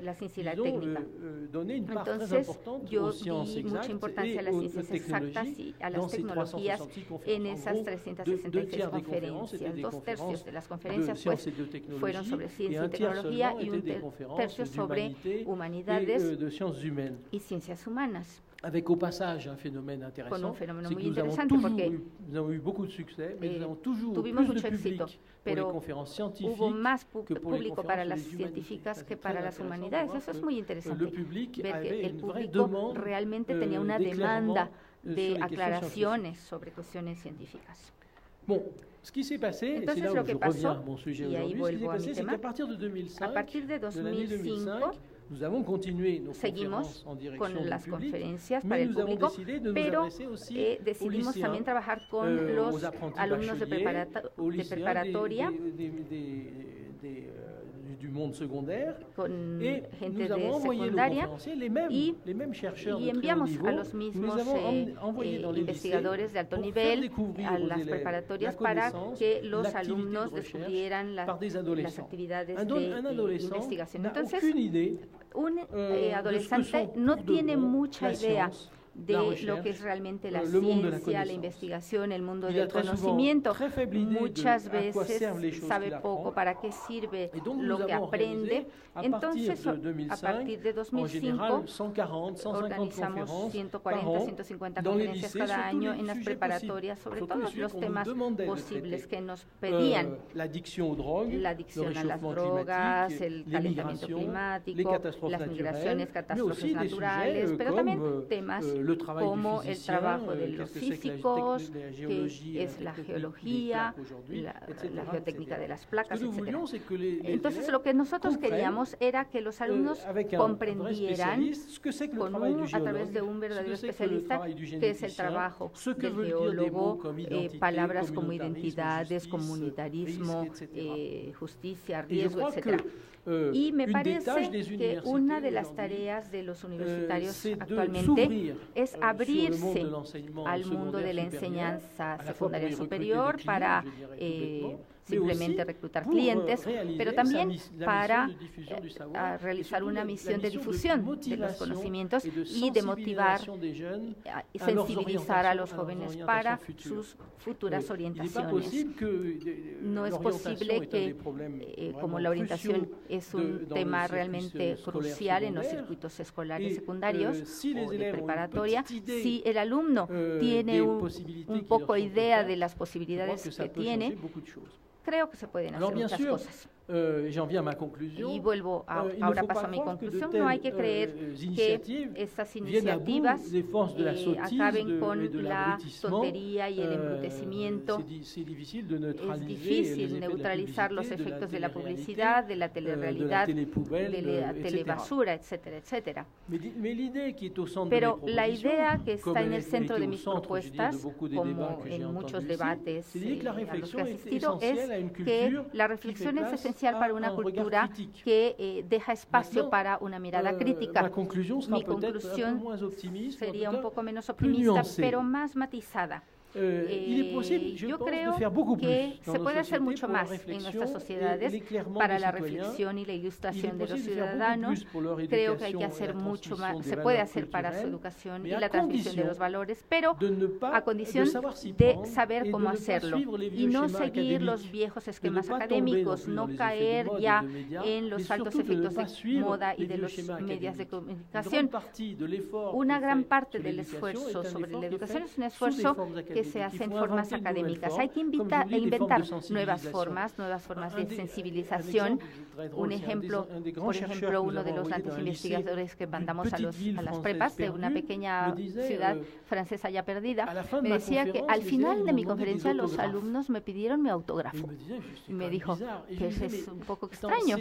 Speaker 3: la ciencia y la técnica. Entonces yo di mucha importancia a las ciencias exactas y a las tecnologías en esas 366 conferencias. 2/3 de las conferencias pues, fueron sobre ciencia y tecnología y un tercio sobre humanidades y ciencias humanas.
Speaker 4: avec au passage un phénomène intéressant, c'est que nous avons eu beaucoup de succès, mais nous avons toujours plus de public pour les conférences scientifiques que pour les
Speaker 3: para las
Speaker 4: conférences
Speaker 3: científicas que para las humanidades. Eso es muy interesante.
Speaker 4: Le public
Speaker 3: ver
Speaker 4: avait
Speaker 3: que el
Speaker 4: une vraie
Speaker 3: público
Speaker 4: demande
Speaker 3: realmente tenía una demanda de aclaraciones sobre cuestiones científicas.
Speaker 4: Bon, ce qui s'est passé, et c'est là où je reviens à mon sujet aujourd'hui, ce qui s'est passé, c'est qu'à partir de 2005, de l'année 2005, nous avons continué nos conférences en direction
Speaker 3: con las
Speaker 4: du public,
Speaker 3: conferencias para
Speaker 4: mais
Speaker 3: el
Speaker 4: nous avons
Speaker 3: público,
Speaker 4: décidé de nous
Speaker 3: pero
Speaker 4: adresser aussi aux
Speaker 3: decidimos
Speaker 4: lycéens,
Speaker 3: también trabajar con los alumnos de preparatoria,
Speaker 4: du monde secondaire,
Speaker 3: con
Speaker 4: et
Speaker 3: gente
Speaker 4: nous avons
Speaker 3: de
Speaker 4: envoyé nos
Speaker 3: secundaria,
Speaker 4: conférenciers, les mêmes chercheurs
Speaker 3: y
Speaker 4: de très haut
Speaker 3: enviamos
Speaker 4: niveau,
Speaker 3: a los mismos
Speaker 4: nous les avons envoyés dans les
Speaker 3: investigadores
Speaker 4: lycées
Speaker 3: de alto
Speaker 4: pour
Speaker 3: nivel
Speaker 4: faire découvrir
Speaker 3: a
Speaker 4: aux
Speaker 3: las
Speaker 4: élèves
Speaker 3: preparatorias
Speaker 4: la
Speaker 3: para
Speaker 4: connaissance,
Speaker 3: que los
Speaker 4: l'activité
Speaker 3: alumnos
Speaker 4: de recherche
Speaker 3: descubrieran
Speaker 4: par des
Speaker 3: las
Speaker 4: adolescents.
Speaker 3: actividades
Speaker 4: Un
Speaker 3: de
Speaker 4: adolescent
Speaker 3: investigación.
Speaker 4: n'a
Speaker 3: Entonces,
Speaker 4: aucune idée
Speaker 3: un
Speaker 4: de ce
Speaker 3: adolescente
Speaker 4: que sont
Speaker 3: no
Speaker 4: pour de
Speaker 3: tiene
Speaker 4: bon
Speaker 3: mucha
Speaker 4: la
Speaker 3: idea
Speaker 4: science,
Speaker 3: de
Speaker 4: la
Speaker 3: lo
Speaker 4: recherche,
Speaker 3: que es realmente la
Speaker 4: le monde de la
Speaker 3: ciencia, la
Speaker 4: connaissance.
Speaker 3: investigación, el mundo
Speaker 4: Il a
Speaker 3: del
Speaker 4: très souvent
Speaker 3: conocimiento.
Speaker 4: très faible idée
Speaker 3: Muchas
Speaker 4: de à quoi
Speaker 3: veces
Speaker 4: servent les choses
Speaker 3: sabe
Speaker 4: qu'il
Speaker 3: poco
Speaker 4: apprend.
Speaker 3: para qué sirve
Speaker 4: Et donc,
Speaker 3: lo
Speaker 4: nous
Speaker 3: que
Speaker 4: avons
Speaker 3: aprende.
Speaker 4: organisé, à
Speaker 3: Entonces,
Speaker 4: partir de
Speaker 3: a
Speaker 4: 2005,
Speaker 3: partir de
Speaker 4: en général
Speaker 3: 2005,
Speaker 4: 140, 150
Speaker 3: organizamos
Speaker 4: conférences
Speaker 3: 140,
Speaker 4: par an
Speaker 3: 150
Speaker 4: dans les
Speaker 3: conferencias
Speaker 4: lycées
Speaker 3: cada
Speaker 4: sur tous
Speaker 3: año
Speaker 4: les
Speaker 3: en las
Speaker 4: sujets
Speaker 3: preparatorias,
Speaker 4: possibles,
Speaker 3: sobre
Speaker 4: sur tous les
Speaker 3: todos
Speaker 4: sujets
Speaker 3: los
Speaker 4: qu'on
Speaker 3: temas
Speaker 4: nous demandait de
Speaker 3: posibles
Speaker 4: traiter.
Speaker 3: que nos pedían.
Speaker 4: L'addiction aux drogues,
Speaker 3: La
Speaker 4: le
Speaker 3: adicción a las
Speaker 4: réchauffement
Speaker 3: drogas,
Speaker 4: climatique,
Speaker 3: el
Speaker 4: les
Speaker 3: calentamiento
Speaker 4: migrations, les
Speaker 3: climático,
Speaker 4: catastrophes
Speaker 3: las
Speaker 4: naturelles,
Speaker 3: migraciones,
Speaker 4: mais aussi
Speaker 3: catástrofes
Speaker 4: des
Speaker 3: naturales,
Speaker 4: sujets
Speaker 3: pero también
Speaker 4: comme
Speaker 3: temas
Speaker 4: le travail
Speaker 3: como
Speaker 4: du
Speaker 3: el
Speaker 4: physicien,
Speaker 3: trabajo de los
Speaker 4: qu'est-ce que c'est que
Speaker 3: físicos,
Speaker 4: la
Speaker 3: que
Speaker 4: géologie,
Speaker 3: es la
Speaker 4: technique
Speaker 3: geología,
Speaker 4: des plaques aujourd'hui, etc.,
Speaker 3: la geotécnica de las
Speaker 4: Ce
Speaker 3: placas,
Speaker 4: que nous
Speaker 3: etc.
Speaker 4: voulions, c'est que les
Speaker 3: Entonces,
Speaker 4: élèves
Speaker 3: lo que nosotros
Speaker 4: comprennent,
Speaker 3: queríamos era que los alumnos
Speaker 4: avec un vrai
Speaker 3: comprendieran
Speaker 4: spécialiste, ce que c'est que le
Speaker 3: con
Speaker 4: travail du
Speaker 3: a través
Speaker 4: géologue,
Speaker 3: de un verdadero
Speaker 4: ce que c'est que le
Speaker 3: especialista
Speaker 4: travail du
Speaker 3: qué es el
Speaker 4: généticien,
Speaker 3: trabajo
Speaker 4: ce que
Speaker 3: del
Speaker 4: veulent dire des mots
Speaker 3: geólogo,
Speaker 4: comme identité,
Speaker 3: palabras como
Speaker 4: communautarisme,
Speaker 3: identidades,
Speaker 4: justice,
Speaker 3: comunitarismo,
Speaker 4: risque, etc.
Speaker 3: justicia,
Speaker 4: Et je
Speaker 3: riesgo,
Speaker 4: crois
Speaker 3: etc. Y me
Speaker 4: une des tâches
Speaker 3: parece
Speaker 4: des
Speaker 3: que una de
Speaker 4: universités
Speaker 3: las
Speaker 4: aujourd'hui,
Speaker 3: tareas de los universitarios
Speaker 4: c'est de
Speaker 3: actualmente
Speaker 4: s'ouvrir
Speaker 3: es
Speaker 4: sur le monde
Speaker 3: abrirse
Speaker 4: de l'enseignement
Speaker 3: al mundo de la
Speaker 4: secondaire supérieur,
Speaker 3: enseñanza
Speaker 4: à la fois pour
Speaker 3: secundaria
Speaker 4: y recruter
Speaker 3: superior
Speaker 4: des
Speaker 3: para
Speaker 4: clients, je dirais, tout bêtement,
Speaker 3: simplemente
Speaker 4: mais
Speaker 3: reclutar
Speaker 4: pour
Speaker 3: clientes,
Speaker 4: réaliser
Speaker 3: pero también
Speaker 4: la
Speaker 3: para
Speaker 4: mission de diffusion du savoir,
Speaker 3: realizar
Speaker 4: et
Speaker 3: una
Speaker 4: surtout
Speaker 3: misión de
Speaker 4: la
Speaker 3: difusión de los
Speaker 4: motivation
Speaker 3: conocimientos
Speaker 4: et de
Speaker 3: y de motivar,
Speaker 4: sensibilisation des jeunes
Speaker 3: sensibilizar a los
Speaker 4: à leurs
Speaker 3: jóvenes
Speaker 4: orientations
Speaker 3: para
Speaker 4: futures.
Speaker 3: sus futuras
Speaker 4: Il n'est pas
Speaker 3: orientaciones.
Speaker 4: possible que
Speaker 3: No es
Speaker 4: l'orientation
Speaker 3: posible
Speaker 4: est un des
Speaker 3: que,
Speaker 4: problèmes
Speaker 3: como
Speaker 4: vraiment
Speaker 3: la orientación
Speaker 4: cruciaux
Speaker 3: es un
Speaker 4: dans
Speaker 3: tema
Speaker 4: le circuit
Speaker 3: realmente
Speaker 4: scolaire
Speaker 3: crucial en los
Speaker 4: secondaire.
Speaker 3: circuitos escolares
Speaker 4: Et,
Speaker 3: secundarios
Speaker 4: si les
Speaker 3: o de
Speaker 4: élèves ont une
Speaker 3: preparatoria,
Speaker 4: petite idée,
Speaker 3: si el alumno tiene
Speaker 4: des
Speaker 3: un
Speaker 4: possibilités qui
Speaker 3: poco
Speaker 4: leur sont
Speaker 3: idea
Speaker 4: offertes,
Speaker 3: de las
Speaker 4: je crois
Speaker 3: posibilidades
Speaker 4: que ça
Speaker 3: que
Speaker 4: peut
Speaker 3: tiene,
Speaker 4: changer beaucoup de choses.
Speaker 3: creo que se pueden
Speaker 4: Alors
Speaker 3: hacer
Speaker 4: bien
Speaker 3: muchas
Speaker 4: sûr,
Speaker 3: cosas.
Speaker 4: j'en viens à ma conclusion.
Speaker 3: Y vuelvo
Speaker 4: Il ne
Speaker 3: ahora
Speaker 4: faut
Speaker 3: paso
Speaker 4: pas
Speaker 3: a mi
Speaker 4: croire que de
Speaker 3: conclusión. No hay que
Speaker 4: telles,
Speaker 3: creer
Speaker 4: initiatives
Speaker 3: que estas
Speaker 4: viennent à bout
Speaker 3: iniciativas
Speaker 4: des forces de la sottise
Speaker 3: acaben
Speaker 4: et
Speaker 3: con
Speaker 4: de
Speaker 3: la
Speaker 4: l'abrutissement.
Speaker 3: tontería y el embrutecimiento.
Speaker 4: C'est difficile de
Speaker 3: Es
Speaker 4: neutraliser
Speaker 3: difícil neutralizar los efectos de la publicidad, de la telerrealidad, de la telebasura, etcétera, etcétera.
Speaker 4: Mais l'idée qui est au centre
Speaker 3: Pero
Speaker 4: de mes
Speaker 3: la idea que
Speaker 4: comme
Speaker 3: está en
Speaker 4: elle
Speaker 3: el centro
Speaker 4: était
Speaker 3: de
Speaker 4: au
Speaker 3: mis
Speaker 4: centre, je dirais,
Speaker 3: propuestas,
Speaker 4: de beaucoup des
Speaker 3: como
Speaker 4: débats que j'ai
Speaker 3: en muchos
Speaker 4: entendus ici,
Speaker 3: debates
Speaker 4: c'est l'idée que la
Speaker 3: a los que he
Speaker 4: réflexion est
Speaker 3: asistido, es
Speaker 4: essentielle à une
Speaker 3: que
Speaker 4: culture
Speaker 3: la
Speaker 4: qui
Speaker 3: reflexión
Speaker 4: fait
Speaker 3: es
Speaker 4: place
Speaker 3: esencial para
Speaker 4: à
Speaker 3: una
Speaker 4: un regard
Speaker 3: cultura
Speaker 4: critique.
Speaker 3: que deja espacio
Speaker 4: Maintenant,
Speaker 3: para una mirada crítica.
Speaker 4: Ma conclusion sera
Speaker 3: Mi
Speaker 4: peut-être un peu
Speaker 3: conclusión
Speaker 4: moins optimiste,
Speaker 3: sería
Speaker 4: en tout
Speaker 3: un
Speaker 4: cas,
Speaker 3: poco menos
Speaker 4: plus
Speaker 3: optimista,
Speaker 4: nuancée.
Speaker 3: pero más matizada.
Speaker 4: Il est possible, je
Speaker 3: yo
Speaker 4: pense,
Speaker 3: creo
Speaker 4: de faire beaucoup
Speaker 3: que
Speaker 4: plus dans
Speaker 3: se
Speaker 4: nos
Speaker 3: puede hacer
Speaker 4: sociétés
Speaker 3: mucho
Speaker 4: pour la
Speaker 3: más en
Speaker 4: réflexion
Speaker 3: nuestras
Speaker 4: et
Speaker 3: sociedades
Speaker 4: l'éclairement
Speaker 3: para
Speaker 4: des
Speaker 3: la
Speaker 4: citoyens.
Speaker 3: reflexión y la
Speaker 4: Il est
Speaker 3: ilustración de los
Speaker 4: possible de faire beaucoup
Speaker 3: ciudadanos.
Speaker 4: plus pour leur
Speaker 3: Creo que hay
Speaker 4: éducation
Speaker 3: que
Speaker 4: et
Speaker 3: hacer
Speaker 4: la
Speaker 3: mucho
Speaker 4: transmission
Speaker 3: más,
Speaker 4: des
Speaker 3: se puede
Speaker 4: valeurs
Speaker 3: hacer para su
Speaker 4: culturelles,
Speaker 3: educación
Speaker 4: mais
Speaker 3: y
Speaker 4: à
Speaker 3: la transmisión de
Speaker 4: condition
Speaker 3: los valores, pero
Speaker 4: de ne pas,
Speaker 3: a condición
Speaker 4: de savoir s'y
Speaker 3: de
Speaker 4: prendre
Speaker 3: saber
Speaker 4: et
Speaker 3: cómo
Speaker 4: de ne pas
Speaker 3: hacerlo
Speaker 4: suivre les
Speaker 3: y
Speaker 4: vieux
Speaker 3: no
Speaker 4: schémas
Speaker 3: seguir los
Speaker 4: académiques,
Speaker 3: viejos
Speaker 4: de ne
Speaker 3: esquemas
Speaker 4: pas tomber
Speaker 3: académicos,
Speaker 4: non
Speaker 3: no
Speaker 4: plus dans les effets
Speaker 3: caer
Speaker 4: de mode
Speaker 3: ya
Speaker 4: et de médias,
Speaker 3: en los
Speaker 4: mais
Speaker 3: altos
Speaker 4: surtout de ne
Speaker 3: efectos
Speaker 4: pas
Speaker 3: de
Speaker 4: suivre
Speaker 3: moda y
Speaker 4: les
Speaker 3: de
Speaker 4: vieux
Speaker 3: los
Speaker 4: schémas
Speaker 3: medios de
Speaker 4: académiques. Une
Speaker 3: comunicación.
Speaker 4: grande partie de l'effort
Speaker 3: Una
Speaker 4: qui est
Speaker 3: gran
Speaker 4: fait
Speaker 3: parte
Speaker 4: sur
Speaker 3: del
Speaker 4: l'éducation
Speaker 3: esfuerzo
Speaker 4: est un
Speaker 3: sobre
Speaker 4: effort
Speaker 3: la
Speaker 4: qui est
Speaker 3: educación
Speaker 4: fait
Speaker 3: es un
Speaker 4: sous des
Speaker 3: esfuerzo
Speaker 4: formes
Speaker 3: que se
Speaker 4: académiques.
Speaker 3: hace
Speaker 4: Il
Speaker 3: en
Speaker 4: faut
Speaker 3: formas
Speaker 4: inventer de nouvelles
Speaker 3: académicas.
Speaker 4: formes,
Speaker 3: Hay que
Speaker 4: comme je
Speaker 3: inventar
Speaker 4: dis, des formes de
Speaker 3: nuevas
Speaker 4: sensibilisation.
Speaker 3: formas
Speaker 4: Un
Speaker 3: de
Speaker 4: des-
Speaker 3: sensibilización.
Speaker 4: très drôle,
Speaker 3: Un
Speaker 4: c'est
Speaker 3: ejemplo,
Speaker 4: un des grands
Speaker 3: por
Speaker 4: chercheurs
Speaker 3: ejemplo,
Speaker 4: que nous
Speaker 3: uno de
Speaker 4: avons
Speaker 3: los
Speaker 4: envoyé
Speaker 3: grandes
Speaker 4: dans un
Speaker 3: investigadores que
Speaker 4: lycée
Speaker 3: mandamos
Speaker 4: d'une
Speaker 3: a
Speaker 4: petite ville
Speaker 3: las
Speaker 4: française
Speaker 3: prepas de una
Speaker 4: perdue,
Speaker 3: pequeña
Speaker 4: me disait,
Speaker 3: ciudad francesa ya perdida,
Speaker 4: à la fin de
Speaker 3: me
Speaker 4: ma
Speaker 3: decía que
Speaker 4: conférence,
Speaker 3: al
Speaker 4: les
Speaker 3: final
Speaker 4: élèves
Speaker 3: de
Speaker 4: m'ont
Speaker 3: mi
Speaker 4: demandé des
Speaker 3: conferencia los
Speaker 4: autographes.
Speaker 3: alumnos me pidieron mi
Speaker 4: Et
Speaker 3: autógrafo.
Speaker 4: il me disait, c'est
Speaker 3: Y me
Speaker 4: quand même
Speaker 3: dijo
Speaker 4: bizarre. Et je
Speaker 3: que
Speaker 4: lui
Speaker 3: eso
Speaker 4: disais,
Speaker 3: es un poco
Speaker 4: attends,
Speaker 3: extraño.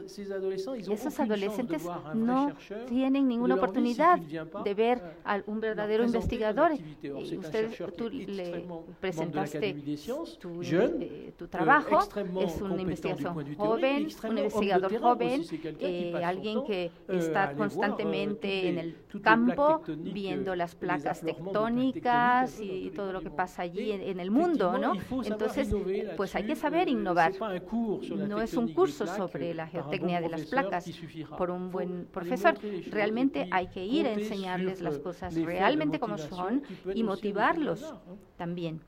Speaker 4: ces adolescents, ils ont
Speaker 3: Esos
Speaker 4: aucune chance de
Speaker 3: adolescentes
Speaker 4: voir un vrai
Speaker 3: no
Speaker 4: chercheur.
Speaker 3: tienen ninguna
Speaker 4: de leur dire, si
Speaker 3: oportunidad
Speaker 4: tu ne viens pas,
Speaker 3: de ver a un verdadero
Speaker 4: leur présenter
Speaker 3: investigador.
Speaker 4: ton activité. Or, c'est un
Speaker 3: Usted,
Speaker 4: chercheur
Speaker 3: tú
Speaker 4: qui est
Speaker 3: le
Speaker 4: extrêmement membre de
Speaker 3: presentaste
Speaker 4: l'Académie des sciences,
Speaker 3: tu,
Speaker 4: jeune,
Speaker 3: tu trabajo,
Speaker 4: extrêmement
Speaker 3: es una
Speaker 4: compétent du
Speaker 3: investigación
Speaker 4: point de vue
Speaker 3: joven,
Speaker 4: théorique,
Speaker 3: un
Speaker 4: extrêmement homme de
Speaker 3: investigador
Speaker 4: terrain
Speaker 3: joven,
Speaker 4: aussi, c'est quelqu'un qui passe son
Speaker 3: alguien
Speaker 4: temps,
Speaker 3: que
Speaker 4: à
Speaker 3: está
Speaker 4: aller voir,
Speaker 3: constantemente en el
Speaker 4: toutes les
Speaker 3: campo
Speaker 4: plaques tectoniques,
Speaker 3: viendo las
Speaker 4: les
Speaker 3: placas
Speaker 4: affleurements de plaques
Speaker 3: tectónicas
Speaker 4: tectoniques,
Speaker 3: y
Speaker 4: un peu
Speaker 3: todo
Speaker 4: dans
Speaker 3: lo
Speaker 4: tous
Speaker 3: que
Speaker 4: les
Speaker 3: pasa allí
Speaker 4: mondes.
Speaker 3: en el mundo, ¿no?
Speaker 4: Il faut savoir
Speaker 3: Entonces,
Speaker 4: innover
Speaker 3: pues hay que
Speaker 4: là-dessus.
Speaker 3: saber innovar.
Speaker 4: C'est pas un cours sur la
Speaker 3: No es un
Speaker 4: tectonique
Speaker 3: curso
Speaker 4: des plaques,
Speaker 3: sobre la
Speaker 4: par un
Speaker 3: geotecnia
Speaker 4: bon
Speaker 3: de las
Speaker 4: professeur
Speaker 3: placas
Speaker 4: qui suffira.
Speaker 3: por un
Speaker 4: Faut
Speaker 3: buen
Speaker 4: aller
Speaker 3: profesor.
Speaker 4: montrer les choses
Speaker 3: Realmente
Speaker 4: et puis
Speaker 3: hay que ir a
Speaker 4: compter
Speaker 3: enseñarles
Speaker 4: sur,
Speaker 3: las cosas
Speaker 4: l'effet de
Speaker 3: realmente como
Speaker 4: motivation
Speaker 3: son
Speaker 4: qui peut être
Speaker 3: y
Speaker 4: aussi
Speaker 3: motivarlos
Speaker 4: un effet de hasard,
Speaker 3: también.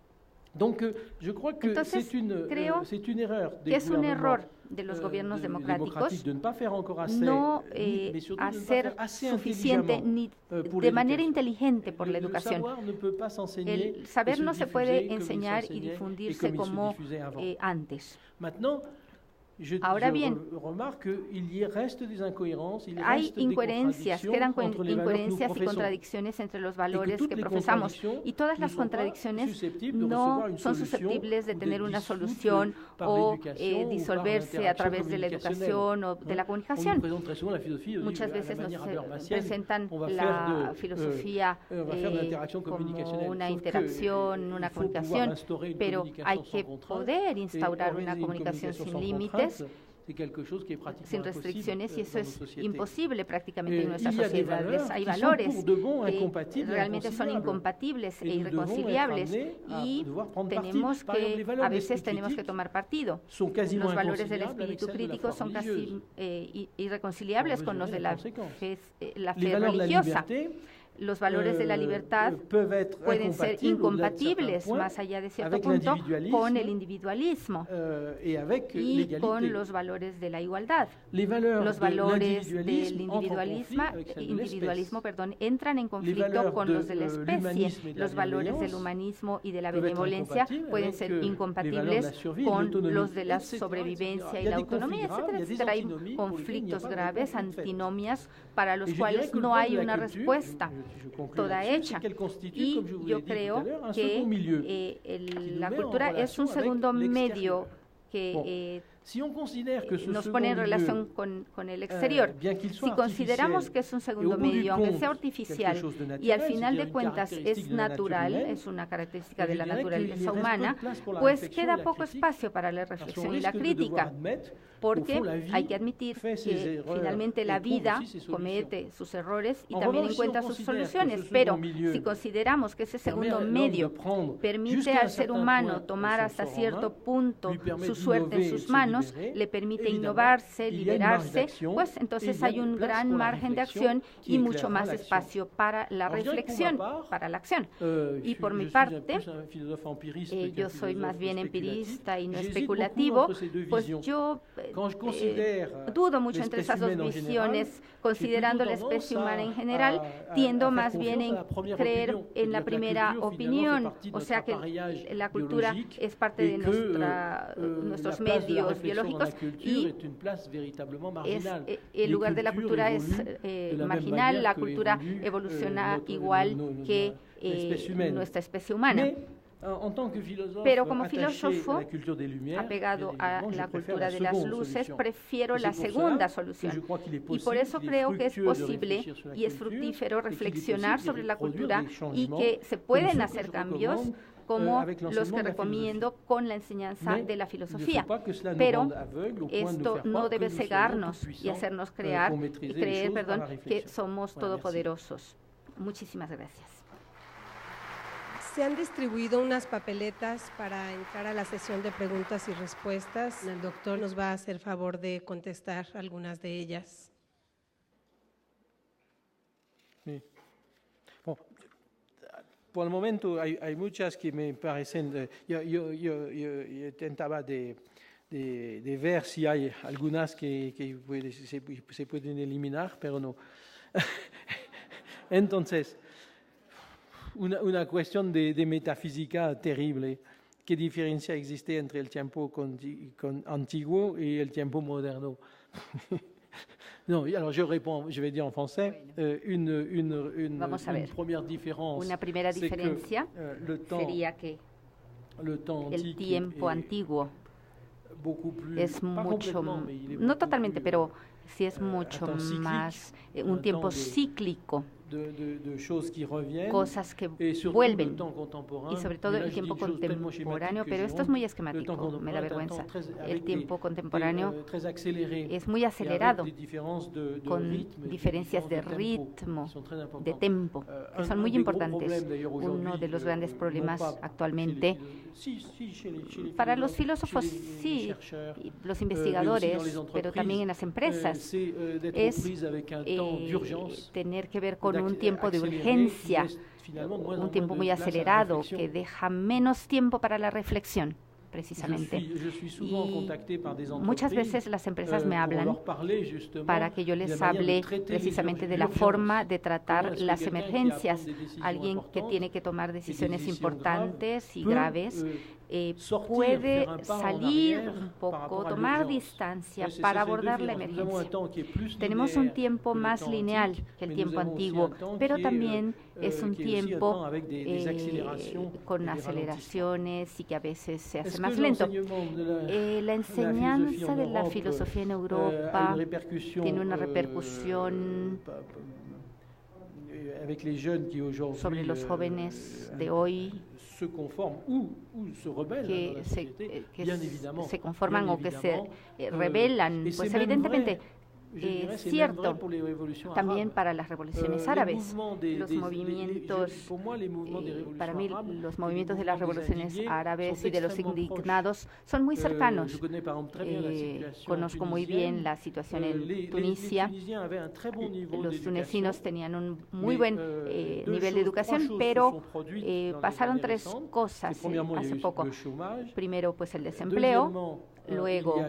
Speaker 4: Donc, je crois que
Speaker 3: Entonces,
Speaker 4: c'est une
Speaker 3: creo
Speaker 4: erreur des
Speaker 3: que es un
Speaker 4: gouvernements
Speaker 3: error de los gobiernos democráticos no hacer suficiente ni de manera inteligente por la educación. El saber no se puede enseñar y difundirse como antes. Ahora bien, hay incoherencias, quedan incoherencias y contradicciones entre los valores que profesamos, y todas las contradicciones no son susceptibles de tener una solución o disolverse a través de la educación o de la comunicación. Muchas veces nos presentan la filosofía como una interacción, una comunicación, pero hay que poder instaurar una comunicación sin límites, sin restricciones, y eso es imposible prácticamente en nuestras sociedades. Hay valores que realmente son incompatibles e irreconciliables, y a veces tenemos que tomar partido. Los valores del espíritu crítico son casi irreconciliables con los de la fe religiosa. Los valores de la libertad pueden ser incompatibles, más allá de cierto punto, con el individualismo y con los valores de la igualdad. Los valores del individualismo, entran en conflicto con los de la especie. Los valores del humanismo y de la benevolencia pueden ser incompatibles con los de la sobrevivencia y la autonomía, etcétera, etcétera. Hay conflictos graves, antinomias, para los cuales no hay una respuesta toda hecha. Y yo creo que la cultura es un segundo medio que nos pone en relación con el exterior. Si consideramos que es un segundo medio, aunque sea artificial, y al final de cuentas es natural, es una característica de la naturaleza humana, pues queda poco espacio para la reflexión y la crítica, porque hay que admitir que finalmente la vida comete sus errores y también encuentra sus soluciones, pero si consideramos que ese segundo medio permite al ser humano tomar hasta cierto punto su suerte en sus manos, le permite innovarse, liberarse, pues entonces hay un gran margen de acción y mucho más espacio para la reflexión, para la acción. Y por mi parte, yo soy más bien empirista y no especulativo, pues yo dudo mucho entre esas dos visiones. Considerando la especie humana en general, tiendo más bien en creer en la primera opinión, o sea que la cultura es parte de nuestros medios biológicos, y el lugar de la cultura es marginal. La cultura evoluciona igual que nuestra especie humana. Pero como filósofo, apegado a la cultura de las luces, prefiero la segunda solución. Y por eso creo que es posible y es fructífero reflexionar sobre la cultura y que se pueden hacer cambios como los que recomiendo con la enseñanza de la filosofía. Pero esto no debe cegarnos y hacernos creer, que somos todopoderosos. Muchísimas gracias.
Speaker 1: Se han distribuido unas papeletas para entrar a la sesión de preguntas y respuestas. El doctor nos va a hacer favor de contestar algunas de ellas.
Speaker 2: Sí. Bueno, por el momento hay muchas que me parecen... Yo intentaba de ver si hay algunas que se pueden eliminar, pero no. Entonces... Una cuestión de metafísica terrible. ¿Qué diferencia existe entre el tiempo antiguo y el tiempo moderno? Non, alors je vais dire en français.
Speaker 3: Vamos a ver. Una primera diferencia sería que el tiempo antiguo es mucho, no totalmente, pero sí es mucho más un tiempo cíclico. Cosas que vuelven, y sobre todo el tiempo contemporáneo, pero esto es muy esquemático, me da vergüenza. El tiempo contemporáneo es muy acelerado, con diferencias de ritmo, de tempo, que son muy importantes. Uno de los grandes problemas actualmente para los filósofos, sí, los investigadores, pero también en las empresas, es tener que ver con un tiempo de urgencia, un tiempo muy acelerado que deja menos tiempo para la reflexión. precisamente. Y muchas veces las empresas me hablan para que yo les hable precisamente de la forma de tratar las emergencias. Alguien que tiene que tomar decisiones importantes y graves puede salir un poco, tomar distancia para abordar la emergencia. Tenemos un tiempo más lineal que el tiempo antiguo, pero también es un tiempo con aceleraciones y que a veces se hace más lento. La enseñanza de la filosofía en Europa tiene una repercusión sobre los jóvenes de hoy que se conforman o que se rebelan. Pues evidentemente es cierto también para las revoluciones árabes. Los movimientos, para mí, los movimientos de las revoluciones árabes y de los indignados son muy cercanos. Conozco muy bien la situación en Tunisia. Los tunecinos tenían un muy buen nivel de educación, pero pasaron tres cosas hace poco. Primero, pues el desempleo. Luego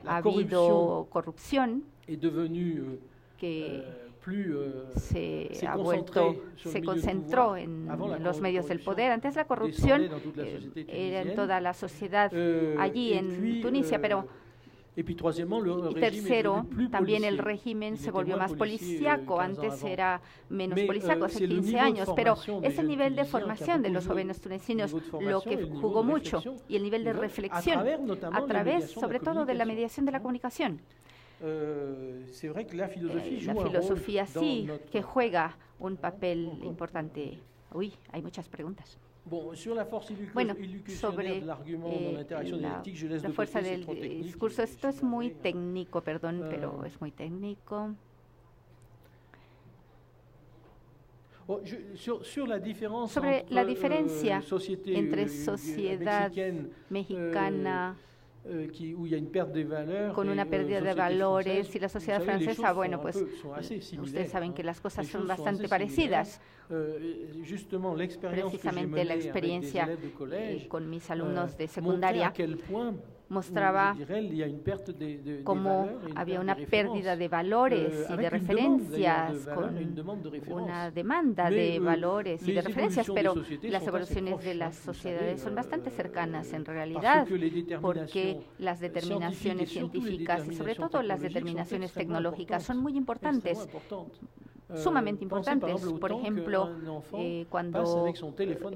Speaker 3: ha habido corrupción que se concentró en los medios del poder. Antes la corrupción era en toda la sociedad allí en Tunisia, pero y tercero, también el régimen se volvió más policíaco. Antes era menos policíaco, hace 15 años, pero es el nivel de formación de los jóvenes tunecinos lo que jugó mucho, y el nivel de reflexión a través, sobre todo, de la mediación de la comunicación. La filosofía sí que juega un papel importante. Uy, hay muchas preguntas. Bueno, sobre la fuerza del discurso, esto es muy técnico, perdón, pero es muy técnico. Sobre la diferencia entre sociedad mexicana con una pérdida de valores y la sociedad francesa, bueno, pues ustedes saben que las cosas son bastante parecidas. Precisamente la experiencia con mis alumnos de secundaria mostraba cómo había una pérdida de valores y de referencias, con una demanda de valores y de referencias, pero las evoluciones de las sociedades son bastante cercanas en realidad, porque las determinaciones científicas y sobre todo las determinaciones tecnológicas son muy importantes, sumamente importantes. Por ejemplo, cuando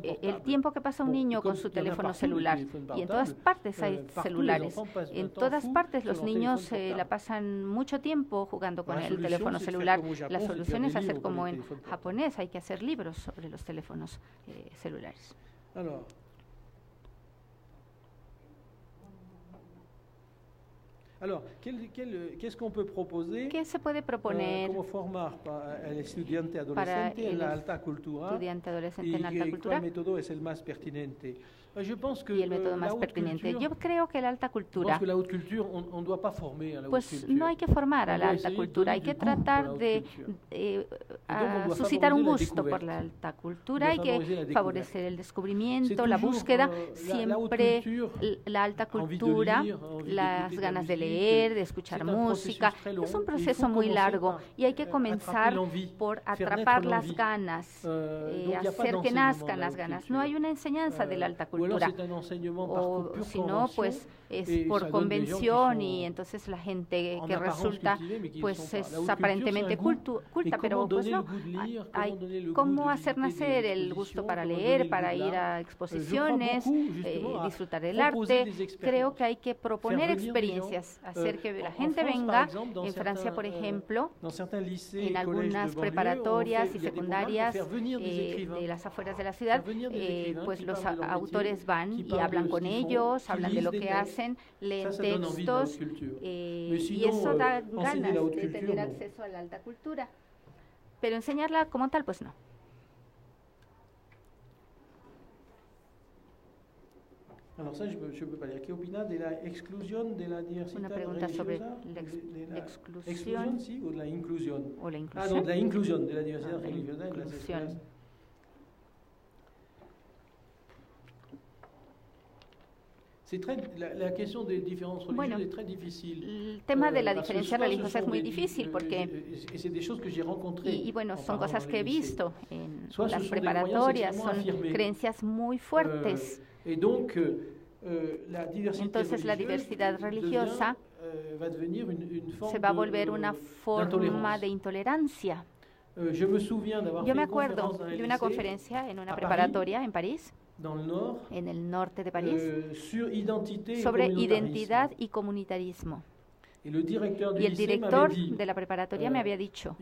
Speaker 3: el tiempo que pasa un niño con su teléfono celular, y en todas partes hay celulares, en todas partes los niños la pasan mucho tiempo jugando con el teléfono celular. La solución es hacer como en japonés, hay que hacer libros sobre los teléfonos celulares. ¿Qué se puede proponer para el estudiante adolescente en la alta cultura? ¿Cuál método es el más pertinente? Y el método más pertinente. Yo creo que la alta cultura, pues no hay que formar a la alta cultura, hay que tratar de suscitar un gusto por la alta cultura, hay que favorecer el descubrimiento, la búsqueda, siempre la alta cultura, las ganas de leer, de escuchar música, es un proceso muy largo y hay que comenzar por atrapar las ganas, hacer que nazcan las ganas. No hay una enseñanza de la alta cultura. O si no, pues es por convención y entonces la gente que resulta pues es aparentemente culta, pero pues no, hay cómo hacer nacer el gusto para leer, para ir a exposiciones, disfrutar del arte. Creo que hay que proponer experiencias, hacer que la gente venga. En Francia, por ejemplo, en algunas preparatorias y secundarias de las afueras de la ciudad, pues los autores van y hablan con ellos, hablan de lo que hacen, leen textos, y eso da ganas de tener acceso a la alta cultura. Pero enseñarla como tal, pues no. Una pregunta sobre la exclusión o la inclusión. La inclusión de la diversidad religiosa. Bueno, el tema de la diferencia religiosa es muy difícil porque, y bueno, son cosas que he visto en las preparatorias, son creencias muy fuertes. Entonces la diversidad religiosa se va a volver una forma de intolerancia. Yo me acuerdo de una conferencia en una preparatoria en París, en el norte de París, sobre identidad y comunitarismo. Y el director de la preparatoria me había dicho,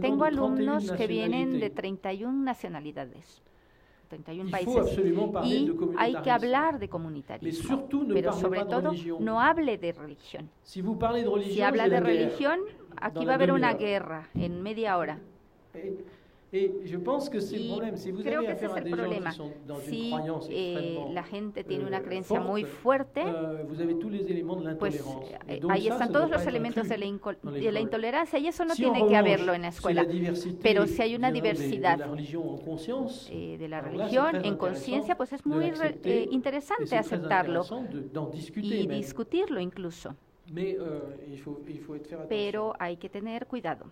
Speaker 3: tengo alumnos que vienen de 31 nacionalidades, 31 países, y hay que hablar de comunitarismo, pero sobre todo no hable de religión. Si habla de religión, aquí va a haber una guerra en media hora. Creo que ese es el problema. Si la gente tiene una creencia muy fuerte, pues ahí están todos los elementos de la intolerancia y eso no tiene que haberlo en la escuela. Pero si hay una diversidad de la religión en conciencia, pues es muy interesante aceptarlo y discutirlo incluso. Pero hay que tener cuidado.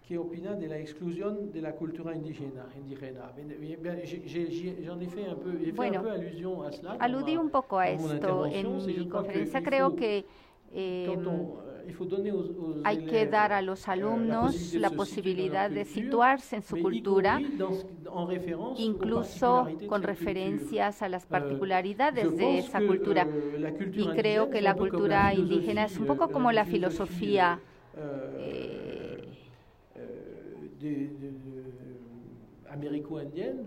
Speaker 4: ¿Qué opina de la exclusión de la cultura indígena?
Speaker 3: Bueno, aludí un poco a esto en mi conferencia. Creo que hay que dar a los alumnos la posibilidad de situarse en su cultura, incluso con referencias a las particularidades de esa cultura. Y creo que la cultura indígena es un poco como la filosofía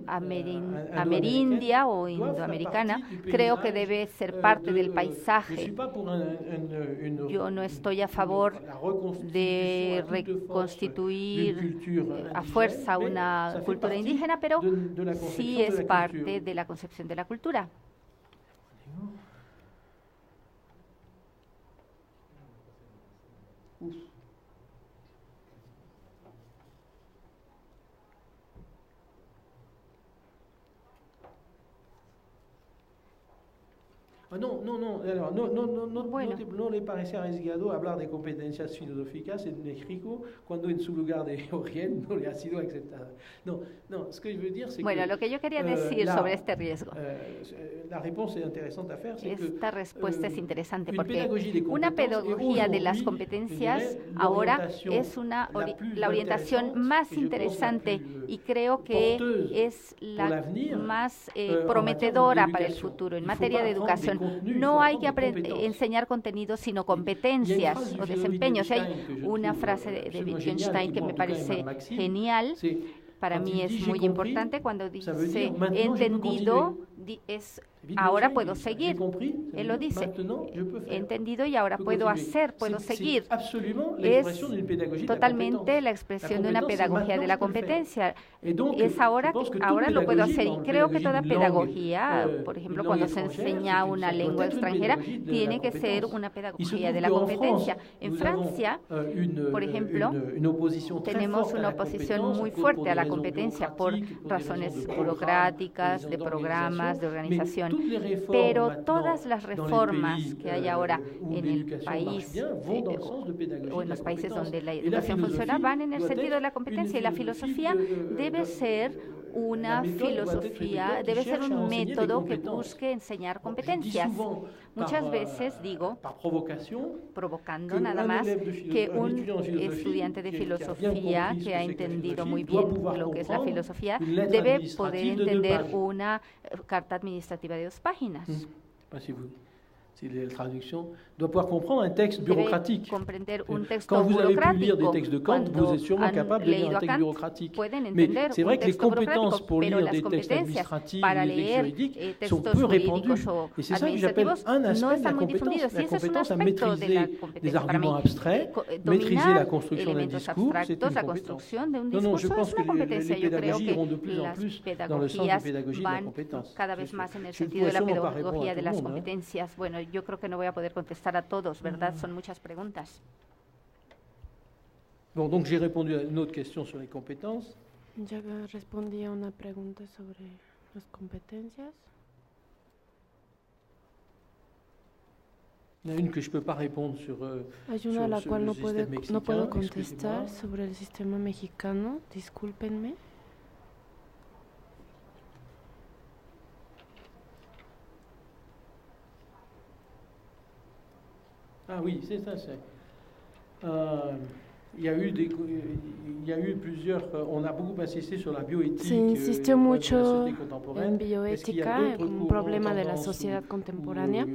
Speaker 3: amerindia o indoamericana. Creo que debe ser parte del paisaje. Yo no estoy a favor de reconstituir a fuerza una cultura indígena, pero sí es parte de la concepción de la cultura.
Speaker 4: ¿No le parece arriesgado hablar de competencias filosóficas en México cuando en su lugar de origen no le ha sido aceptada?
Speaker 3: Bueno, lo que yo quería decir sobre este riesgo. Esta respuesta es interesante porque una pedagogía de las competencias ahora es la orientación más interesante y creo que es la más prometedora para el futuro en materia de educación. No hay que enseñar contenidos, sino competencias o desempeños. Hay una frase de Wittgenstein que me parece genial. Para mí es muy importante cuando dice, he entendido, ahora puedo seguir. Él lo dice, he entendido y ahora puedo hacer, puedo seguir. Es totalmente la expresión de una pedagogía de la competencia. Es ahora lo puedo hacer y creo que toda pedagogía, por ejemplo, cuando se enseña una lengua extranjera, tiene que ser una pedagogía de la competencia. En Francia, por ejemplo, tenemos una oposición muy fuerte a la competencia por razones burocráticas, de programas, de organización. Pero todas las reformas que hay ahora en el país o en los países donde la educación funciona van en el sentido de la competencia y la filosofía debe ser una filosofía, debe ser un método que busque enseñar competencias. Muchas veces digo, provocando nada más, que un estudiante de filosofía que ha entendido muy bien lo que es la filosofía debe poder entender una carta administrativa de 2 páginas.
Speaker 4: La traducción doit pouvoir comprendre un texte bureaucratique.
Speaker 3: Comprender un texto
Speaker 4: Quand vous avez pu lire des
Speaker 3: bureaucrático.
Speaker 4: textes de Kant, vous êtes sûrement capable de lire un texte bureaucratique. Mais c'est vrai que les compétences pour lire des textes administratifs ou des textes juridiques sont peu répandues. Et c'est ça que j'appelle un aspect de la compétence à maîtriser des arguments abstraits, maîtriser la construction d'un discours, c'est une compétence. Non, je pense que les pédagogies iront de plus en plus dans le sens de pédagogie de la compétence.
Speaker 3: Cada vez más en el sentido de la pedagogía de las competencias. Bueno, yo creo que no voy a poder contestar a todos, ¿verdad? Son muchas preguntas.
Speaker 4: Bon, donc j'ai répondu à une autre question sur les compétences.
Speaker 5: Ya respondí a una pregunta sobre las competencias. Hay una a la cual no puedo contestar sobre el sistema mexicano, discúlpenme.
Speaker 2: Ah oui, c'est ça. Il y a eu plusieurs, on a beaucoup insisté sur la bioéthique.
Speaker 5: Se insistió mucho en bioética como un problema de la sociedad contemporánea.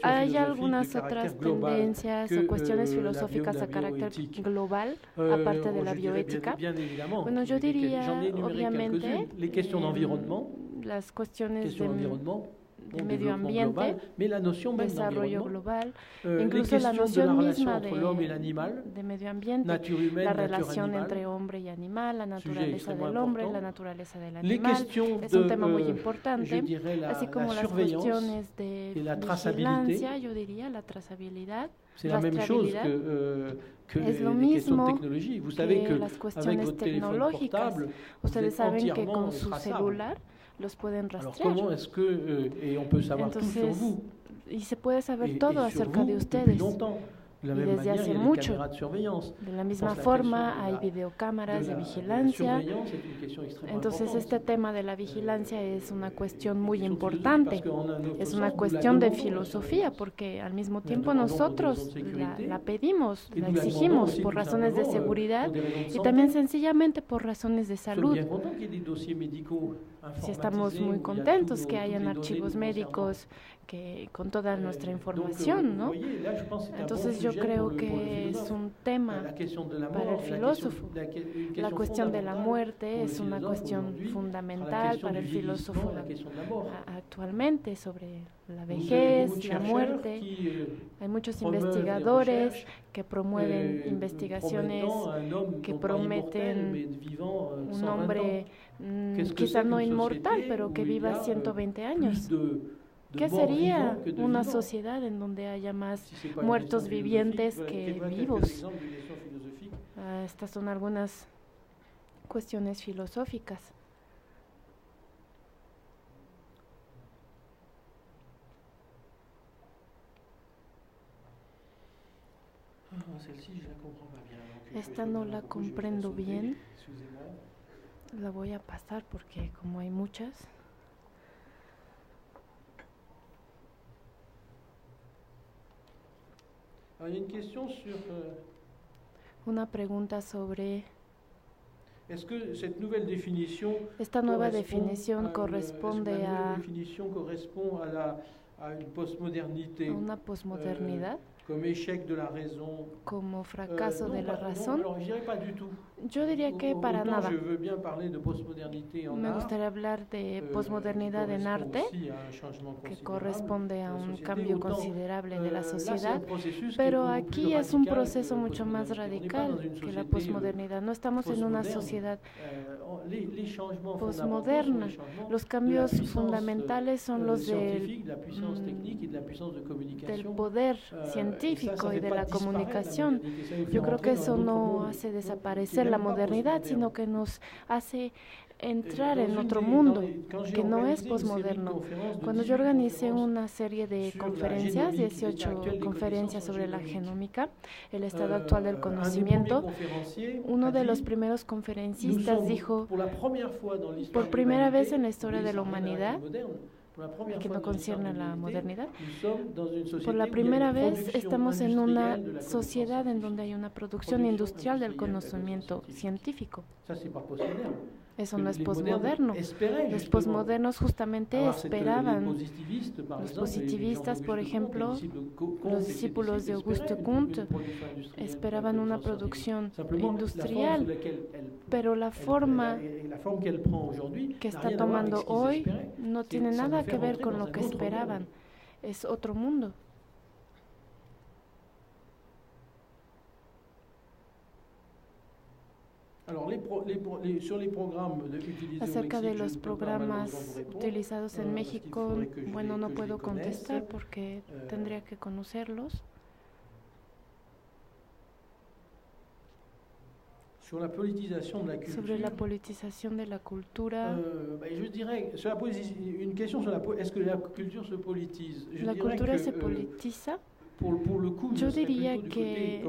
Speaker 5: Hay algunas otras tendencias o cuestiones filosóficas de carácter global, aparte de la bioética. Bueno, yo diría, obviamente, las cuestiones de medio ambiente, desarrollo global, incluso la noción misma de medio ambiente, la relación entre hombre y animal, la naturaleza del hombre, la naturaleza del animal, es un tema muy importante, así como las cuestiones de vigilancia, yo diría, la trazabilidad. Es lo mismo que las cuestiones tecnológicas. Ustedes saben que con su celular los pueden rastrear. Entonces, y se puede saber todo acerca de ustedes. Y desde hace mucho. De la misma forma, hay videocámaras de vigilancia. Entonces, este tema de la vigilancia es una cuestión muy importante. Es una cuestión de filosofía, porque al mismo tiempo nosotros la pedimos, la exigimos por razones de seguridad y también sencillamente por razones de salud. Si estamos muy contentos que hayan archivos médicos que con toda nuestra información, ¿no? Entonces yo creo que es un tema para el filósofo. La cuestión de la muerte es una cuestión fundamental para el filósofo actualmente, sobre la vejez, la muerte. Hay muchos investigadores que promueven investigaciones que prometen un hombre quizás no inmortal, pero que viva 120 años. ¿Qué sería una sociedad en donde haya más muertos vivientes que vivos? Estas son algunas cuestiones filosóficas. Esta no la comprendo bien. La voy a pasar porque como hay muchas. Una pregunta sobre esta nueva definición corresponde a una posmodernidad, como fracaso de la razón. Yo diría que para nada. Me gustaría hablar de posmodernidad en arte, que corresponde a un cambio considerable de la sociedad, pero aquí es un proceso mucho más radical que la posmodernidad. No estamos en una sociedad posmoderna. Los cambios fundamentales son los del poder científico y de la comunicación. Yo creo que eso no hace desaparecer la modernidad, sino que nos hace entrar en otro mundo que no es posmoderno. Cuando yo organicé una serie de conferencias, 18 conferencias sobre la genómica, el estado actual del conocimiento, uno de los primeros conferencistas dijo, por primera vez en la historia de la humanidad, que no concierne a la modernidad, por la primera vez estamos en una sociedad en donde hay una producción industrial del conocimiento científico. Eso no es posmoderno. Los posmodernos justamente esperaban, los positivistas, por ejemplo, los discípulos de Auguste Comte, esperaban una producción industrial, pero la forma que está tomando hoy no tiene nada que ver con lo que esperaban. Es otro mundo. Acerca de los programas utilizados en México, bueno, no puedo contestar porque tendría que conocerlos. sobre la politización de la cultura.
Speaker 2: Je dirais, une question sur est-ce que la culture se politise?
Speaker 5: ¿La cultura se politiza? Yo diría que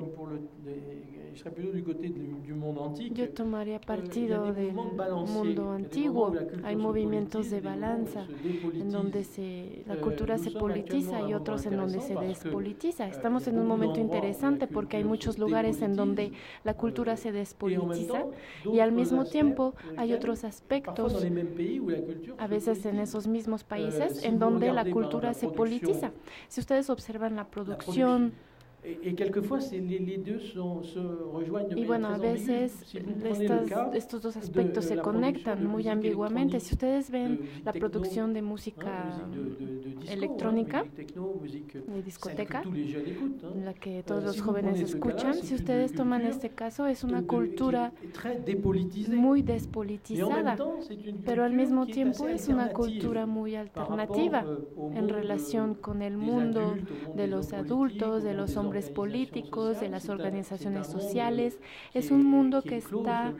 Speaker 5: yo tomaría partido del mundo antiguo. Hay movimientos de balanza en donde la cultura se politiza y otros en donde se despolitiza. Estamos en un momento interesante porque hay muchos lugares en donde la cultura se despolitiza y al mismo tiempo hay otros aspectos, a veces en esos mismos países, en donde la cultura se politiza. Si ustedes observan la producción, y bueno, a veces estos dos aspectos se conectan muy ambiguamente. Si ustedes ven la producción de música electrónica, de discoteca, en la que todos los jóvenes escuchan, si ustedes toman este caso, es una cultura muy despolitizada, pero al mismo tiempo es una cultura muy alternativa en relación con el mundo de los adultos, de los hombres políticos, de las organizaciones sociales. Es un mundo que está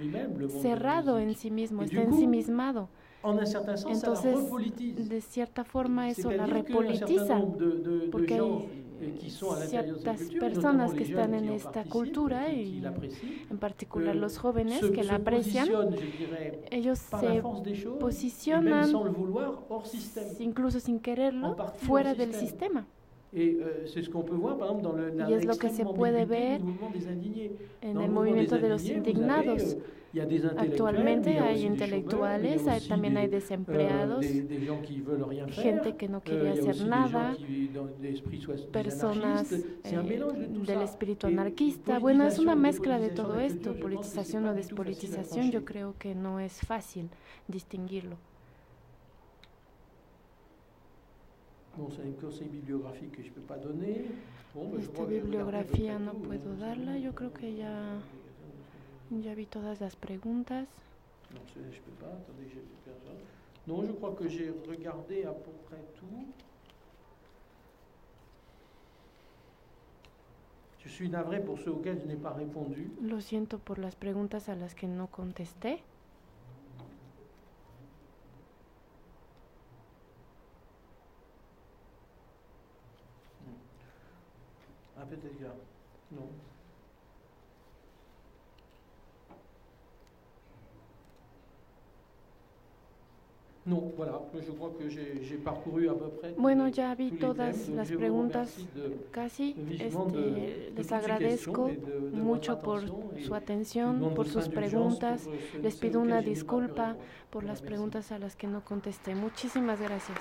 Speaker 5: cerrado en sí mismo, está ensimismado. Entonces, de cierta forma, eso la repolitiza, porque hay ciertas personas que están en esta cultura, y en particular los jóvenes que la aprecian. Ellos se posicionan, incluso sin quererlo, fuera del sistema. Y es lo que se puede ver en el movimiento de los indignados. Actualmente hay intelectuales, también hay desempleados, gente que no quiere hacer nada, personas del espíritu anarquista. Bueno, es una mezcla de todo esto, politización o despolitización. Yo creo que no es fácil distinguirlo. Esta bibliografía no puedo darla. Yo creo que ya vi todas las preguntas.
Speaker 2: No, je crois que j'ai regardé à peu près tout. Je suis navré pour ceux auxquels je n'ai pas répondu.
Speaker 5: Lo siento por las preguntas a las que no contesté.
Speaker 2: Ah, peut-être que non.
Speaker 5: Bueno, ya vi todas las preguntas casi. Les agradezco mucho por su atención, por sus preguntas. Les pido una disculpa por las preguntas a las que no contesté. Muchísimas gracias.